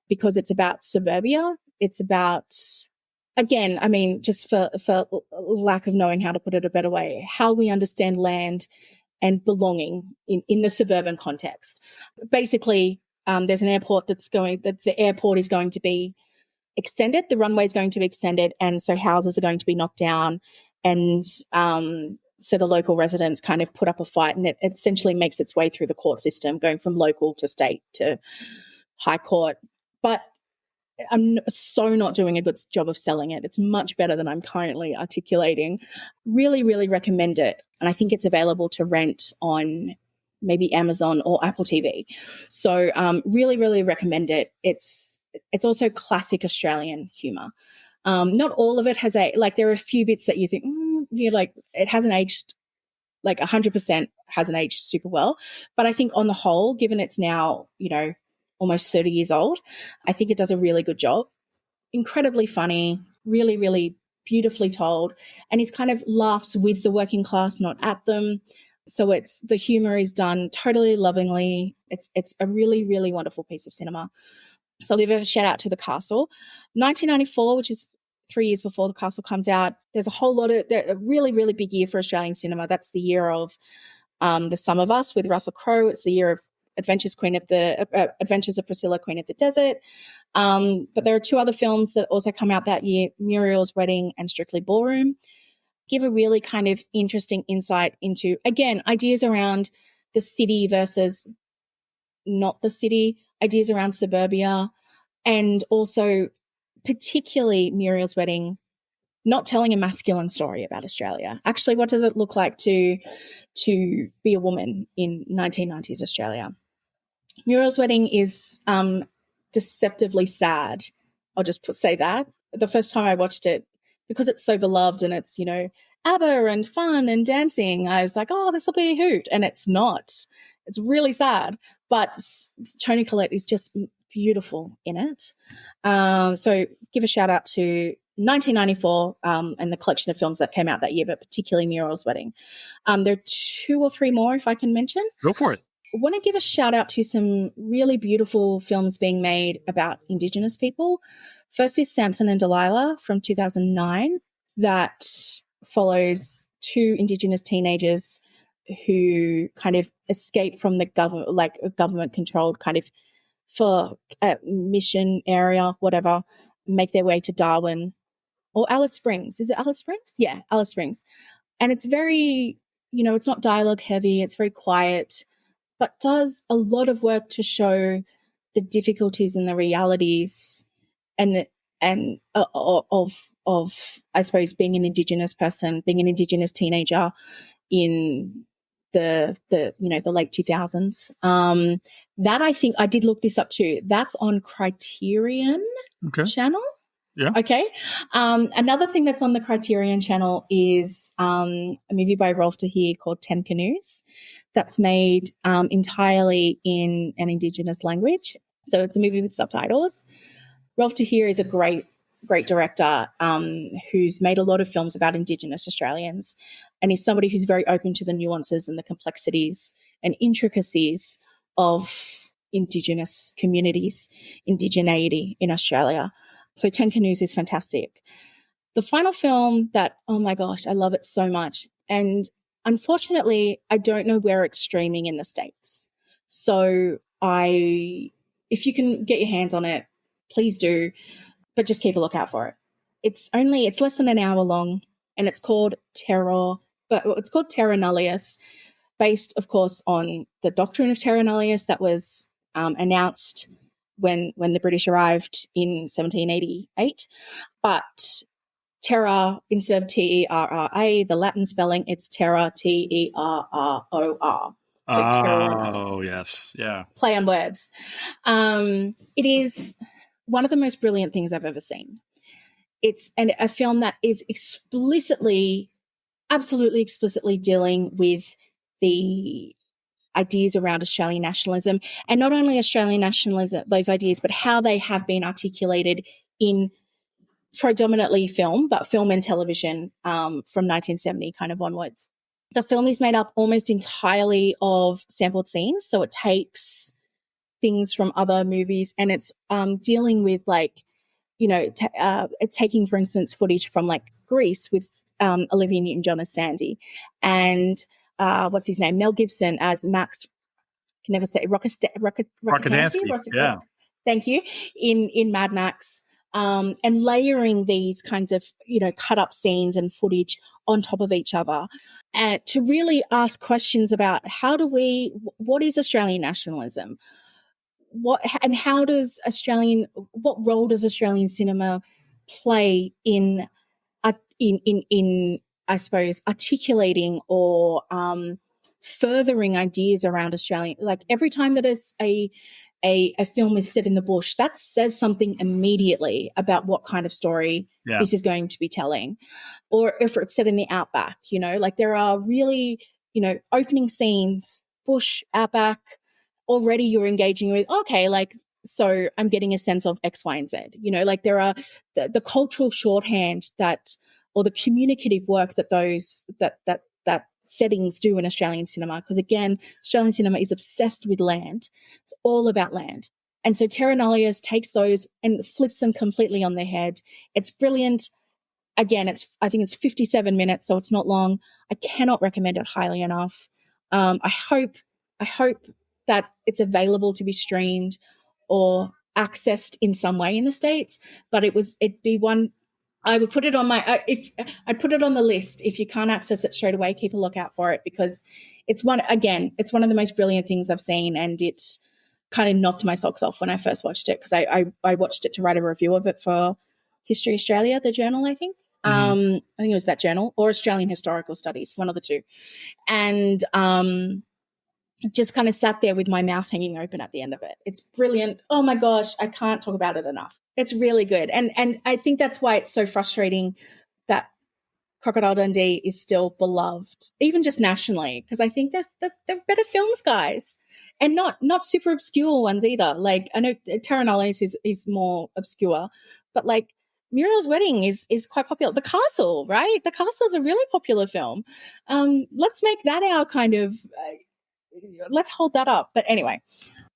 because it's about suburbia. It's about, again, I mean, just for lack of knowing how to put it a better way, how we understand land and belonging in the suburban context. Basically, there's an airport the airport is going to be extended, the runway is going to be extended, and so houses are going to be knocked down. And so the local residents kind of put up a fight, and it essentially makes its way through the court system, going from local to state to high court. But I'm so not doing a good job of selling it. It's much better than I'm currently articulating. Really, really recommend it. And I think it's available to rent on maybe Amazon or Apple TV. So really, really recommend it. It's also classic Australian humour. Not all of it has there are a few bits that you think, it hasn't aged, 100% hasn't aged super well. But I think on the whole, given it's now, almost 30 years old, I think it does a really good job. Incredibly funny, really, really beautifully told. And he's kind of laughs with the working class, not at them. So the humour is done totally lovingly. It's a really, really wonderful piece of cinema. So I'll give a shout out to The Castle. 1994, which is 3 years before The Castle comes out, there's a really, really big year for Australian cinema. That's the year of The Sum of Us with Russell Crowe. It's the year of Adventures of Priscilla, Queen of the Desert. But there are two other films that also come out that year, Muriel's Wedding and Strictly Ballroom. Give a really kind of interesting insight into, again, ideas around the city versus not the city, ideas around suburbia, and also particularly Muriel's Wedding, not telling a masculine story about Australia. Actually, what does it look like to be a woman in 1990s Australia? Muriel's Wedding is deceptively sad. I'll just say that. The first time I watched it, because it's so beloved and it's, ABBA and fun and dancing, I was like, oh, this will be a hoot. And it's not. It's really sad. But Toni Collette is just beautiful in it. So give a shout out to 1994 and the collection of films that came out that year, but particularly Muriel's Wedding. There are two or three more, if I can mention. Go for it. I want to give a shout out to some really beautiful films being made about Indigenous people. First is Samson and Delilah from 2009 that follows two Indigenous teenagers who kind of escape from the government-controlled kind of for mission area, whatever, make their way to Darwin or Alice Springs. Is it Alice Springs? Yeah, Alice Springs. And it's very, it's not dialogue heavy. It's very quiet, but does a lot of work to show the difficulties and the realities of I suppose being an Indigenous person, being an Indigenous teenager in the late 2000s. That I think I did look this up too. That's on Criterion Channel. Yeah. Okay. Another thing that's on the Criterion Channel is a movie by Rolf de Heer called 10 Canoes. That's made entirely in an Indigenous language. So it's a movie with subtitles. Rolf de Heer is a great director who's made a lot of films about Indigenous Australians, and he's somebody who's very open to the nuances and the complexities and intricacies of Indigenous communities, indigeneity in Australia. So 10 Canoes is fantastic. The final film that, oh my gosh, I love it so much. And unfortunately, I don't know where it's streaming in the States. So if you can get your hands on it, please do, but just keep a lookout for it. It's less than an hour long, and it's called Terra Nullius, based, of course, on the doctrine of Terra Nullius that was announced when the British arrived in 1788. But Terra, instead of Terra, the Latin spelling, it's Terra, Terror. So oh, yes. Yeah. Play on words. It is one of the most brilliant things I've ever seen. It's a film that is absolutely explicitly dealing with the ideas around Australian nationalism, and not only Australian nationalism, those ideas, but how they have been articulated in predominantly film, but film and television from 1970 kind of onwards. The film is made up almost entirely of sampled scenes. So it takes things from other movies, and it's dealing with like, you know, taking, for instance, footage from like Grease with Olivia Newton-John as Sandy, and what's his name? Mel Gibson as Max. Can never say Rockatansky. Yeah. Thank you. In Mad Max. And layering these kinds of, you know, cut up scenes and footage on top of each other, and to really ask questions about what is Australian nationalism? What role does Australian cinema play in I suppose articulating or furthering ideas around Australian, like every time that a film is set in the bush, that says something immediately about what kind of story this is going to be telling. Or if it's set in the outback, you know, like there are really, you know, opening scenes, bush, outback, already you're engaging with, okay, like, so I'm getting a sense of X, Y, and Z, you know, like there are the cultural shorthand or the communicative work that that settings do in Australian cinema. Because again, Australian cinema is obsessed with land. It's all about land. And so Terra Nullius takes those and flips them completely on their head. It's brilliant. Again, I think it's 57 minutes, so it's not long. I cannot recommend it highly enough. I hope that it's available to be streamed or accessed in some way in the States, but it'd be one. I would put it on I'd put it on the list. If you can't access it straight away, keep a lookout for it, because it's one of the most brilliant things I've seen, and it kind of knocked my socks off when I first watched it, because I watched it to write a review of it for History Australia, the journal, I think. I think it was that journal, or Australian Historical Studies, one of the two. And just kind of sat there with my mouth hanging open at the end of it. It's brilliant. Oh my gosh, I can't talk about it enough. It's really good. And I think that's why it's so frustrating that Crocodile Dundee is still beloved, even just nationally, because I think they're better films, guys. And not super obscure ones either. Like, I know Terra Nullius is more obscure, but like Muriel's Wedding is quite popular. The Castle, right? The Castle is a really popular film. Let's make that our kind of let's hold that up. But anyway,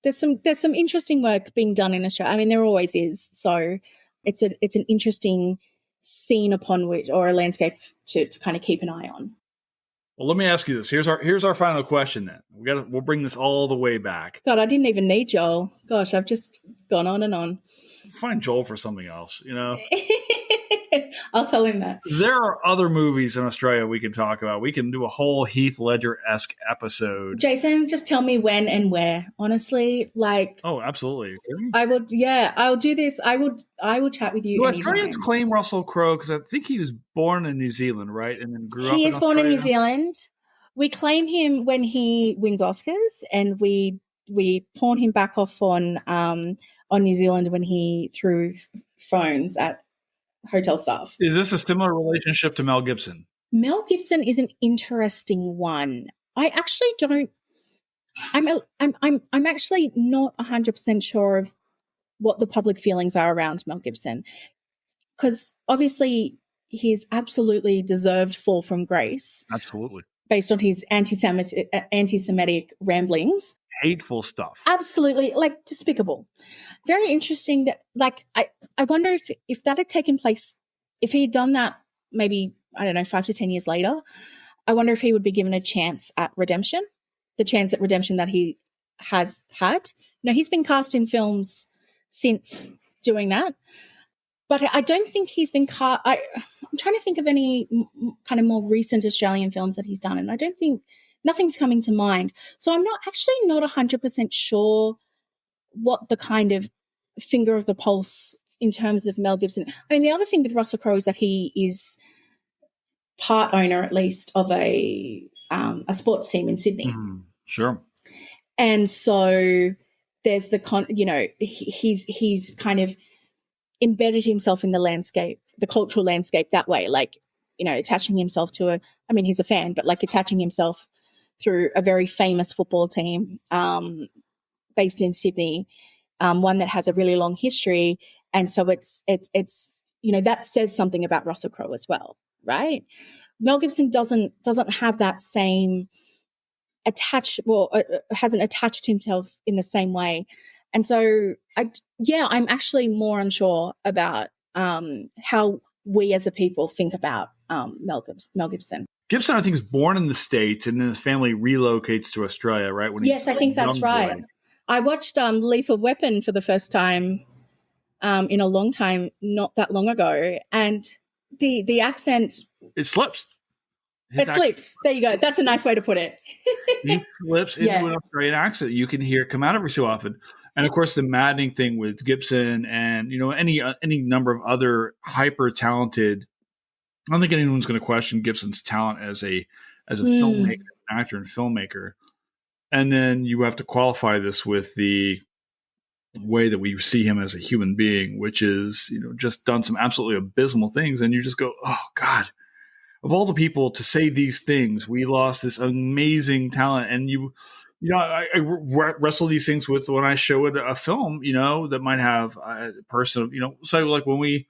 there's some interesting work being done in Australia. I mean, there always is. So it's an interesting scene upon which, or a landscape to kind of keep an eye on. Well, let me ask you this. Here's our final question then. We'll bring this all the way back. God, I didn't even need Joel. Gosh, I've just gone on and on. Find Joel for something else, you know? I'll tell him that. There are other movies in Australia we can talk about. We can do a whole Heath Ledger-esque episode. Jason, just tell me when and where. Honestly, like. Oh, absolutely. I would. Yeah, I'll do this. I will chat with you. Do Australians claim Russell Crowe? Because I think he was born in New Zealand, right, and then grew up. He is born in New Zealand. We claim him when he wins Oscars, and we pawn him back off on New Zealand when he threw phones at hotel staff. Is this a similar relationship to Mel Gibson? Mel Gibson is an interesting one. I actually don't. I'm actually not 100% sure of what the public feelings are around Mel Gibson, because obviously he's absolutely deserved fall from grace. Absolutely. Based on his anti-Semitic ramblings. Hateful stuff. Absolutely, like despicable. Very interesting that, like, I wonder if that had taken place, if he had done that maybe, I don't know, 5 to 10 years later, I wonder if he would be given a chance at redemption, the chance at redemption that he has had. You know, he's been cast in films since doing that, but I don't think he's been cast. I'm trying to think of any kind of more recent Australian films that he's done, and I don't think, nothing's coming to mind. So I'm not 100% sure what the kind of finger of the pulse in terms of Mel Gibson. I mean, the other thing with Russell Crowe is that he is part owner, at least, of a sports team in Sydney. Sure. And so there's he's kind of embedded himself in the landscape, the cultural landscape that way, like, you know, attaching himself to he's a fan, but like attaching himself through a very famous football team based in Sydney, one that has a really long history. And so it's that says something about Russell Crowe as well, right? Mel Gibson doesn't have that same hasn't attached himself in the same way. And so, I'm actually more unsure about how we as a people think about Mel Gibson. Gibson, I think, is born in the States, and then his family relocates to Australia, right? Yes, I think that's right. Boy. I watched Lethal Weapon for the first time in a long time, not that long ago, and the accent, it slips. Slips. There you go. That's a nice way to put it. He slips into an Australian accent. You can hear come out every so often. And of course, the maddening thing with Gibson and any number of other hyper talented. I don't think anyone's going to question Gibson's talent as a filmmaker, actor, and filmmaker. And then you have to qualify this with the way that we see him as a human being, which is just done some absolutely abysmal things, and you just go, oh God. Of all the people to say these things, we lost this amazing talent. And I wrestle these things with when I show it a film, that might have a person, so like when we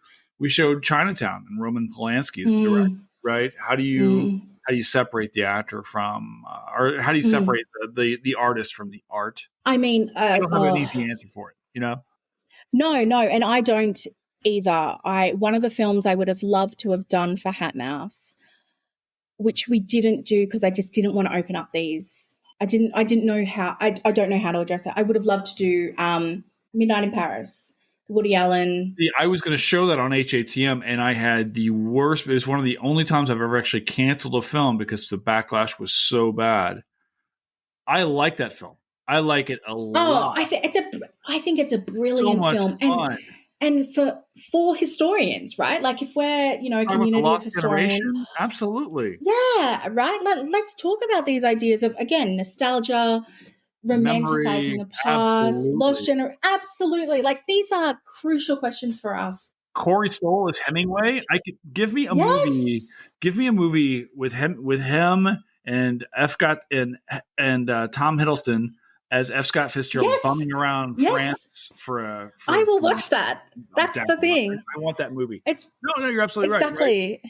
showed Chinatown and Roman Polanski's director, right? How do you separate the actor from, or how do you separate the artist from the art? I mean, I don't have an easy answer for it, No, and I don't either. One of the films I would have loved to have done for HATM, which we didn't do because I just didn't want to open up these. I didn't know how. I don't know how to address it. I would have loved to do Midnight in Paris, Woody Allen. I was going to show that on HATM, and I had the worst. It was one of the only times I've ever actually canceled a film because the backlash was so bad. I like that film. I like it a lot. Oh, I think it's a brilliant film. Fun. And for historians, right? Like if we're, a community of historians. Absolutely. Yeah, right? Let's talk about these ideas of, again, nostalgia, romanticizing the past, lost generation. Absolutely. Like these are crucial questions for us. Corey Stoll as Hemingway. Give me a movie. Give me a movie with him and Tom Hiddleston as F. Scott Fitzgerald bumming around France for I will watch that. That's the thing. I want that movie. No, you're absolutely right. Exactly.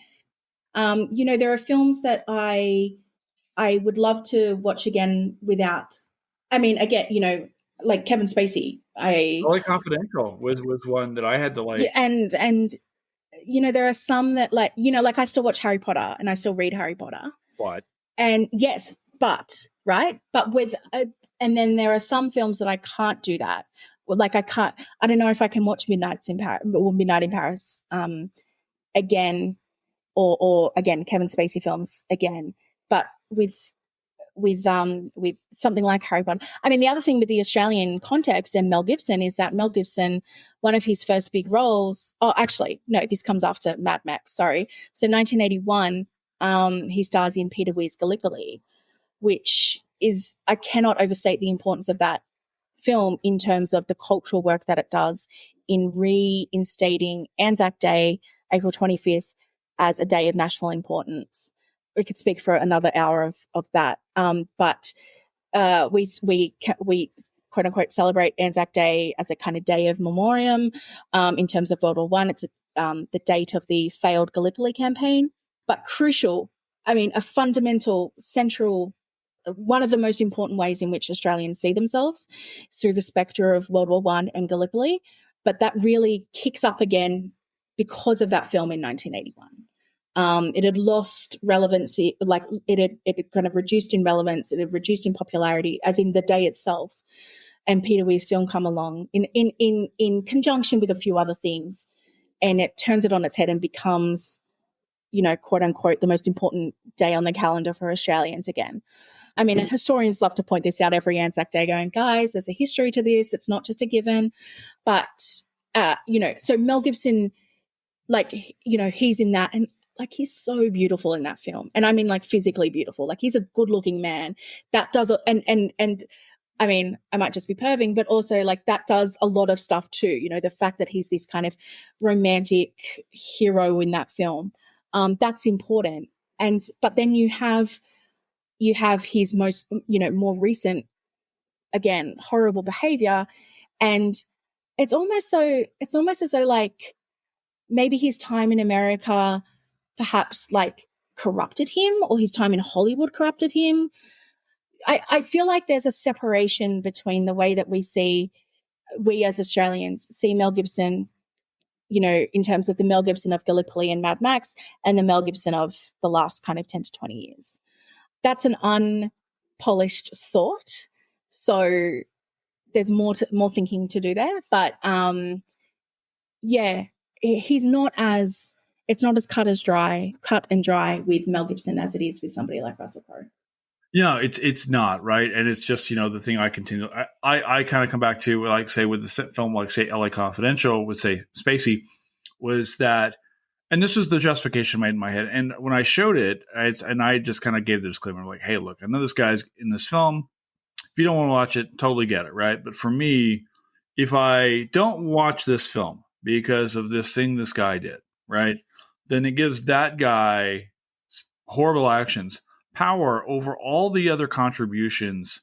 There are films that I would love to watch again without. I mean, again, like Kevin Spacey. LA Confidential was one that I had to like. And there are some that like I still watch Harry Potter and I still read Harry Potter. What? And yes, but with and then there are some films that I can't do that. Like I don't know if I can watch Midnight in Paris again or again Kevin Spacey films again. But with something like Harry Potter. I mean, the other thing with the Australian context and Mel Gibson is that Mel Gibson, one of his first big roles, actually, no, this comes after Mad Max, sorry. So 1981, he stars in Peter Weir's Gallipoli, which is, I cannot overstate the importance of that film in terms of the cultural work that it does in reinstating Anzac Day, April 25th, as a day of national importance. We could speak for another hour of that. But we quote unquote celebrate Anzac Day as a kind of day of memoriam in terms of World War I. It's the date of the failed Gallipoli campaign. But crucial, I mean, a fundamental, central, one of the most important ways in which Australians see themselves is through the spectre of World War I and Gallipoli. But that really kicks up again because of that film in 1981. It had lost relevancy, like it had kind of reduced in relevance, it had reduced in popularity, as in the day itself. And Peter Weir's film come along in conjunction with a few other things, and it turns it on its head and becomes, quote unquote, the most important day on the calendar for Australians again. I mean, and historians love to point this out every Anzac Day, going, guys, there's a history to this. It's not just a given. But, so Mel Gibson, like, he's in that, and like, he's so beautiful in that film. And I mean, like, physically beautiful. Like, he's a good looking man that does, and I mean, I might just be perving, but also like that does a lot of stuff too. The fact that he's this kind of romantic hero in that film, that's important. But then you have his most, more recent, again, horrible behavior. And it's almost as though like maybe his time in America perhaps like corrupted him, or his time in Hollywood corrupted him. I feel like there's a separation between the way that we as Australians see Mel Gibson, you know, in terms of the Mel Gibson of Gallipoli and Mad Max, and the Mel Gibson of the last kind of 10 to 20 years. That's an unpolished thought. So there's more thinking to do there. But yeah, it's not as cut and dry with Mel Gibson as it is with somebody like Russell Crowe. Yeah, it's not, right? And it's just, you know, the thing I continue, I kind of come back to, like, say, with the film, like, say, LA Confidential, with, say, Spacey, was that, and this was the justification made in my head. And when I showed it, and I just kind of gave the disclaimer, like, hey, look, I know this guy's in this film. If you don't want to watch it, totally get it, right? But for me, if I don't watch this film because of this thing this guy did, right, then it gives that guy horrible actions power over all the other contributions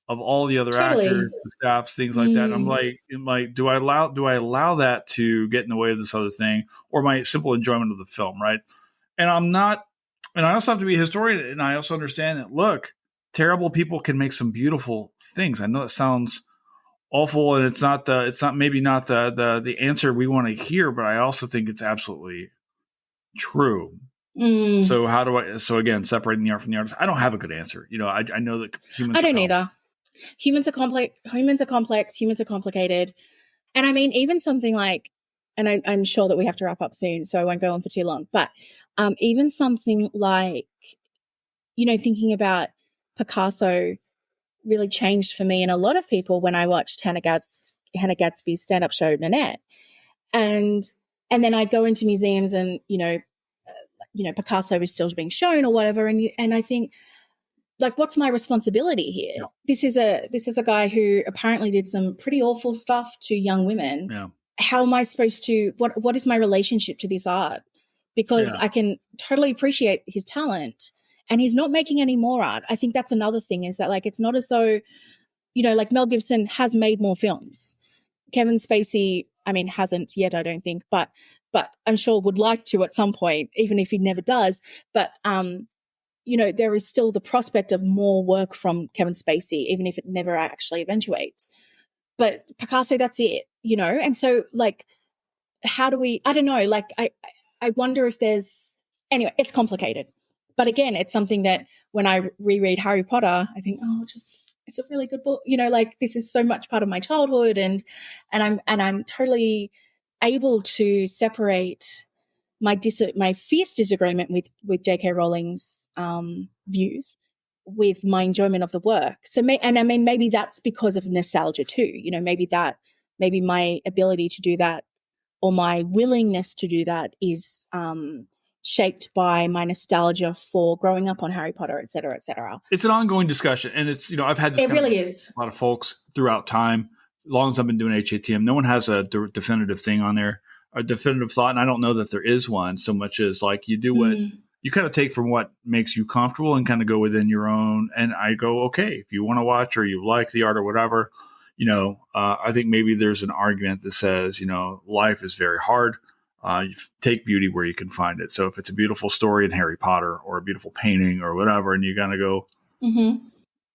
of all the other actors, the staffs, things like that. I'm like, do I allow that to get in the way of this other thing, or my simple enjoyment of the film, right? And I'm not, and I also have to be a historian, and I also understand that, look, terrible people can make some beautiful things. I know it sounds awful, and it's maybe not the answer we want to hear, but I also think it's absolutely true. So so again, separating the art from the artist, I don't have a good answer. You know, I know that humans. I don't either. Humans are complex. Humans are complicated. And I mean, even something like, and I'm sure that we have to wrap up soon, so I won't go on for too long, but even something like, you know, thinking about Picasso really changed for me and a lot of people when I watched Hannah Gadsby's stand-up show, Nanette. And then I'd go into museums and, you know, Picasso is still being shown or whatever. And I think, like, what's my responsibility here? Yeah. This is a guy who apparently did some pretty awful stuff to young women. Yeah. How am I supposed to, what is my relationship to this art? Because I can totally appreciate his talent, and he's not making any more art. I think that's another thing, is that, like, it's not as though, you know, like, Mel Gibson has made more films. Kevin Spacey, I mean, hasn't yet, I don't think, but I'm sure would like to at some point, even if he never does. But, you know, there is still the prospect of more work from Kevin Spacey, even if it never actually eventuates. But Picasso, that's it, you know? And so, like, how do we, I don't know, like, I wonder if there's, anyway, it's complicated. But again, it's something that when I reread Harry Potter, I think, it's a really good book. You know, like, this is so much part of my childhood, and I'm totally able to separate my fierce disagreement with J.K. Rowling's views with my enjoyment of the work. So, maybe that's because of nostalgia too. You know, maybe my ability to do that, or my willingness to do that, is shaped by my nostalgia for growing up on Harry Potter, et cetera, et cetera. It's an ongoing discussion, and it's, you know, I've had this is a lot of folks throughout time. As long as I've been doing HATM, no one has a definitive thing on there, a definitive thought, and I don't know that there is one, so much as, like, you do what you kind of take from what makes you comfortable and kind of go within your own. And I go, okay, if you want to watch, or you like the art or whatever, you know, I think maybe there's an argument that says, you know, life is very hard. You take beauty where you can find it. So if it's a beautiful story in Harry Potter, or a beautiful painting or whatever, and you kind of go,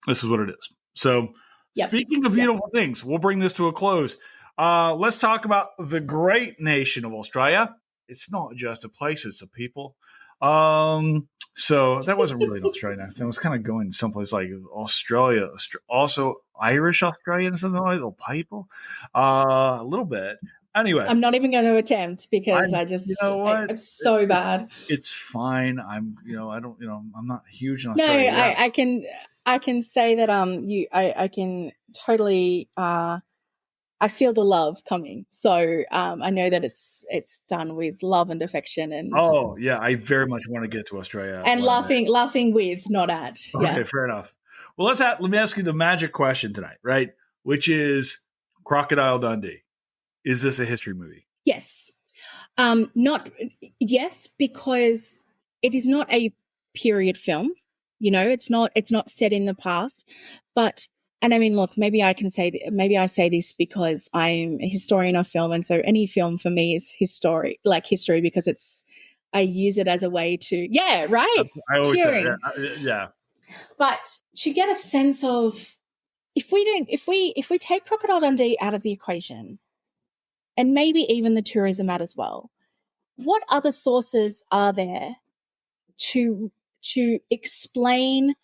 this is what it is. So speaking of beautiful things, we'll bring this to a close. Let's talk about the great nation of Australia. It's not just a place, it's a people. So that wasn't really an Australian accent. I was kind of going someplace like Australia, also Irish Australian, something like the people, a little bit. Anyway, I'm not even going to attempt, because I'm so bad. It's fine. I'm not huge in No, Australia. I can say that I can totally I feel the love coming. So I know that it's done with love and affection, and I very much want to get to Australia, and laughing with, not at. Okay, fair enough. Well, let me ask you the magic question tonight, right? Which is Crocodile Dundee. Is this a history movie? Yes. Because it is not a period film. You know, it's not set in the past, but and I mean, look, maybe I say this because I'm a historian of film. And so any film for me is history because I use it as a way to, yeah, right. I always cheering. say, yeah. But to get a sense of, if we take Crocodile Dundee out of the equation, and maybe even the tourism out as well, what other sources are there to explain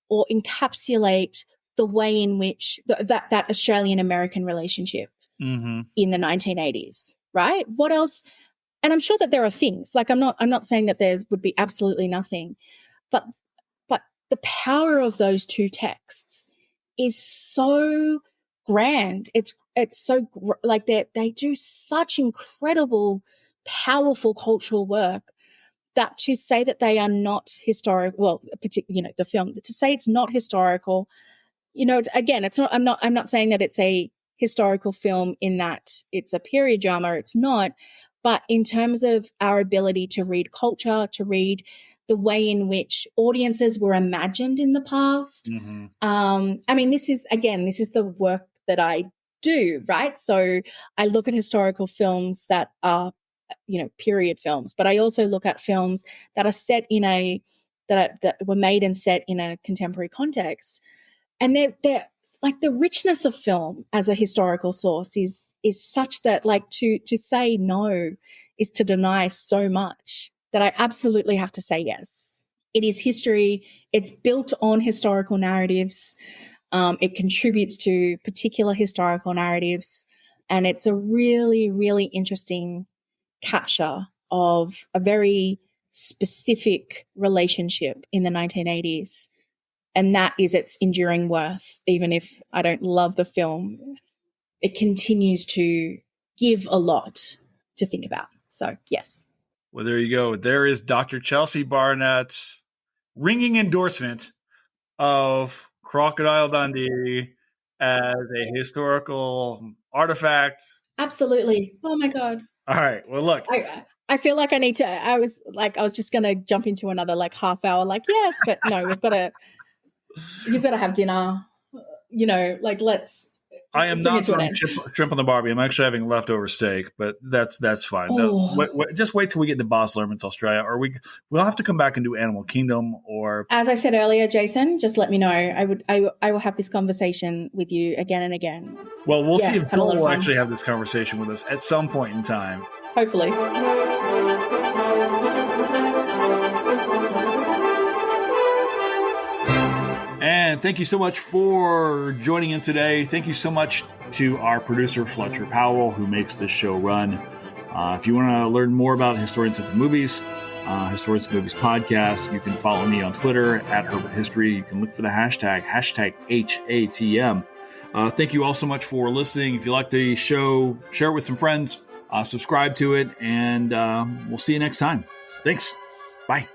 or encapsulate the way in which that Australian-American relationship in the 1980s, right? What else? And I'm sure that there are things, like I'm not saying that there would be absolutely nothing, but the power of those two texts is so grand. It's so like they do such incredible, powerful cultural work that to say that they are not historical, well, the film, to say it's not historical, again, it's not, I'm not saying that it's a historical film in that it's a period drama. It's not. But in terms of our ability to read culture, to read the way in which audiences were imagined in the past. I mean, this is the work that I do, right? So I look at historical films that are, period films, but I also look at films that are set in that were made and set in a contemporary context. And they're like, the richness of film as a historical source is such that, like, to say no is to deny so much that I absolutely have to say yes. It is history. It's built on historical narratives. It contributes to particular historical narratives. And it's a really, really interesting capture of a very specific relationship in the 1980s. And that is its enduring worth. Even if I don't love the film, it continues to give a lot to think about. So, yes. Well, there you go. There is Dr. Chelsea Barnett's ringing endorsement of Crocodile Dundee as a historical artifact. Absolutely. Oh my God. All right. Well, look. I feel like I was just going to jump into another half hour, yes, but no, you've got to have dinner, let's. I am not throwing shrimp on the Barbie. I'm actually having leftover steak, but that's fine. Oh. Just wait till we get to Baz Luhrmann's Australia, or we'll have to come back and do Animal Kingdom. Or, as I said earlier, Jason, just let me know. I will have this conversation with you again and again. Well, we'll see if Joel will actually have this conversation with us at some point in time. Hopefully. And thank you so much for joining in today. Thank you so much to our producer, Fletcher Powell, who makes this show run. If you want to learn more about Historians of the Movies, Historians of the Movies podcast, you can follow me on Twitter at Herbert History. You can look for the hashtag HATM. Thank you all so much for listening. If you like the show, share it with some friends, subscribe to it, and we'll see you next time. Thanks. Bye.